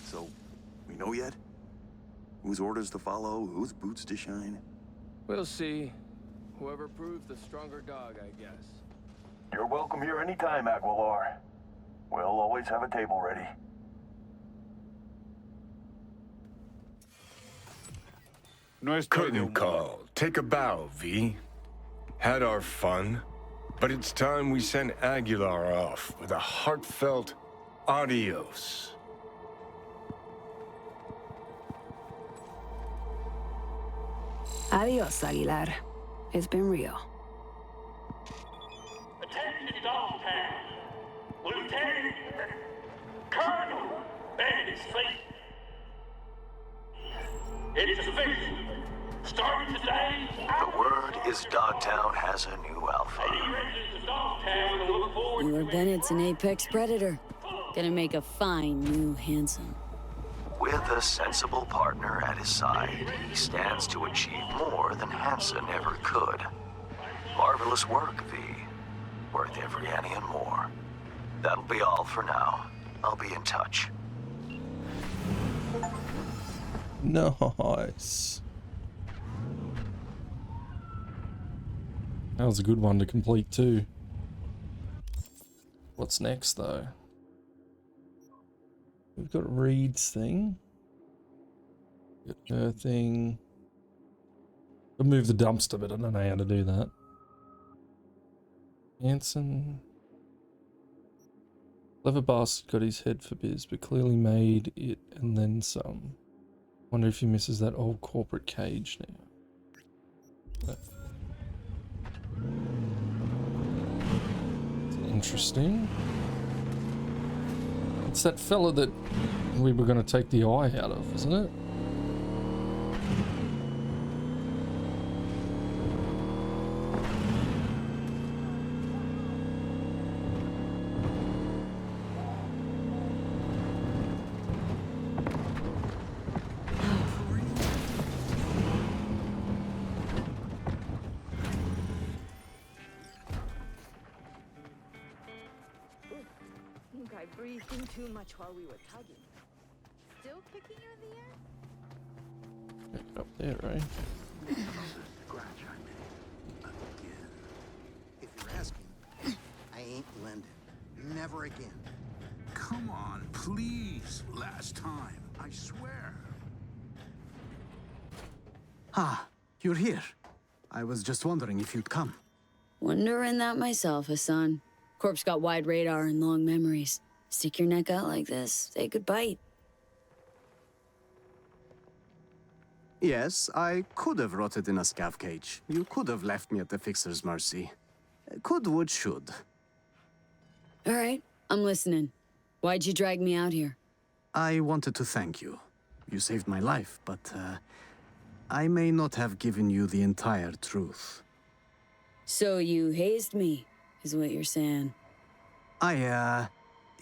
D: So, we know yet? Whose orders to follow, whose boots to shine?
N: We'll see. Whoever proves the stronger dog, I guess.
P: You're welcome here anytime, Aguilar. We'll always have a table ready.
T: Curtain call. Take a bow, V. Had our fun, but it's time we sent Aguilar off with a heartfelt adios.
G: Adios, Aguilar. It's been real.
F: Attention Dogtown. Lieutenant Colonel Bennett is late. It's official. Starting today,
H: The word is Dogtown has a new alpha.
A: Your Bennett's an apex predator. Gonna make a fine new Hansen.
H: With a sensible partner at his side, he stands to achieve more than Hansen ever could. Marvelous work, V. Worth every penny and more. That'll be all for now. I'll be in touch.
C: Nice. That was a good one to complete too. What's next though? We've got Reed's thing. Got her thing. I'll move the dumpster, but I don't know how to do that. Hansen. Clever bastard got his head for biz, but clearly made it and then some. Wonder if he misses that old corporate cage now. interesting. It's that fella that we were going to take the eye out of, isn't it?
V: Breathed in too much while we were tugging. Still kicking you in the air?
C: Up there, right?
W: Scratch I made. Again. If you're asking, I ain't lending. Never again.
J: Come on, please. Last time, I swear.
B: Ah, you're here. I was just wondering if you'd come.
A: Wondering that myself, Hassan. Corp's got wide radar and long memories. Stick your neck out like this, they could bite.
B: Yes, I could have rotted in a scav cage. You could have left me at the Fixer's mercy. Could, would, should.
A: All right, I'm listening. Why'd you drag me out here?
B: I wanted to thank you. You saved my life, but, I may not have given you the entire truth.
A: So you hazed me, is what you're saying.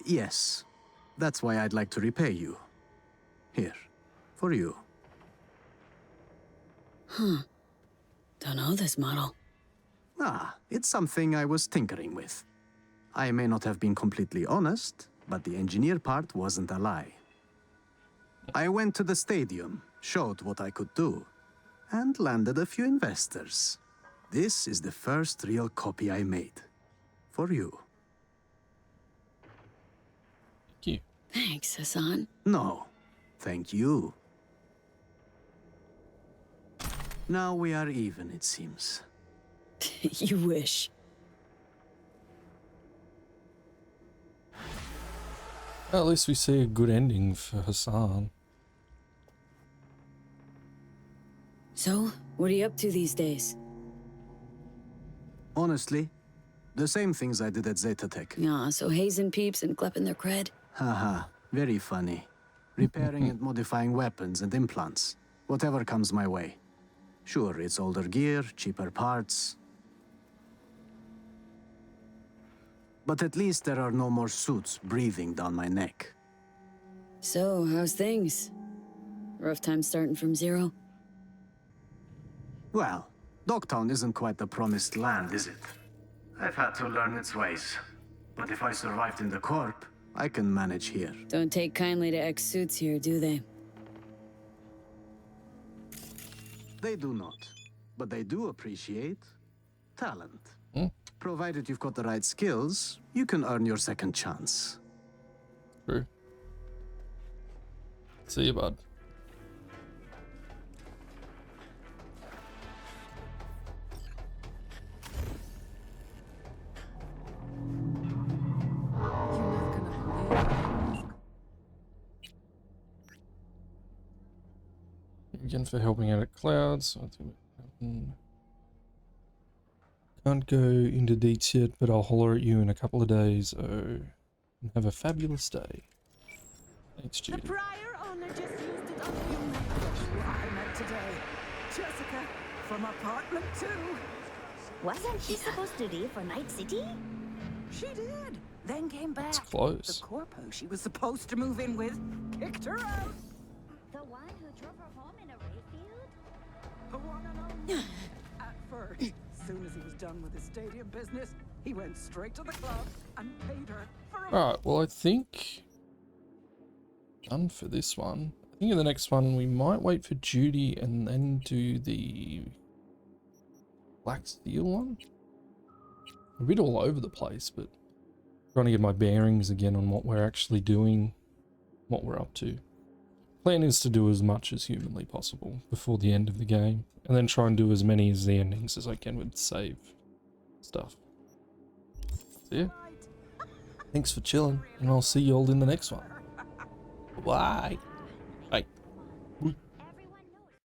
B: Yes. That's why I'd like to repay you. Here. For you.
A: Huh. Don't know this model.
B: Ah, it's something I was tinkering with. I may not have been completely honest, but the engineer part wasn't a lie. I went to the stadium, showed what I could do, and landed a few investors. This is the first real copy I made. For you.
A: Thanks, Hassan.
B: No, thank you. Now we are even, it seems.
A: You wish.
C: Well, at least we see a good ending for Hassan.
A: So, what are you up to these days?
B: Honestly, the same things I did at Zeta Tech.
A: Yeah, so hazing peeps and klepping their cred?
B: Haha, very funny. Repairing and modifying weapons and implants. Whatever comes my way. Sure, it's older gear, cheaper parts. But at least there are no more suits breathing down my neck.
A: So, how's things? Rough time starting from zero?
B: Well, Dogtown isn't quite the promised land, is it? I've had to learn its ways. But if I survived in the Corp, I can manage here.
A: Don't take kindly to ex-suits here, do they?
B: They do not. But they do appreciate talent. Provided you've got the right skills, you can earn your second chance.
C: True. See you, bud. Again for helping out at Clouds. I think can't go into deets yet, but I'll holler at you in a couple of days. Oh, and have a fabulous day. Thanks, Judy.
V: The prior owner just used it on you. I met today. Jessica from apartment 2.
Q: Wasn't she supposed to leave for Night City?
V: She did. Then came back.
C: It's close.
V: The corpo she was supposed to move in with kicked her out.
Q: The one who drove her home in a Rayfield?
V: The one and only. At first, as soon as he was done with his stadium business, he went straight to the club and paid her for a
C: Alright, well I think done for this one. I think in the next one we might wait for Judy and then do the Black Steel one. A bit all over the place, but trying to get my bearings again on what we're actually doing, what we're up to. Plan is to do as much as humanly possible before the end of the game, and then try and do as many as the endings as I can with save stuff. So yeah, thanks for chilling, and I'll see you all in the next one. Bye. Bye.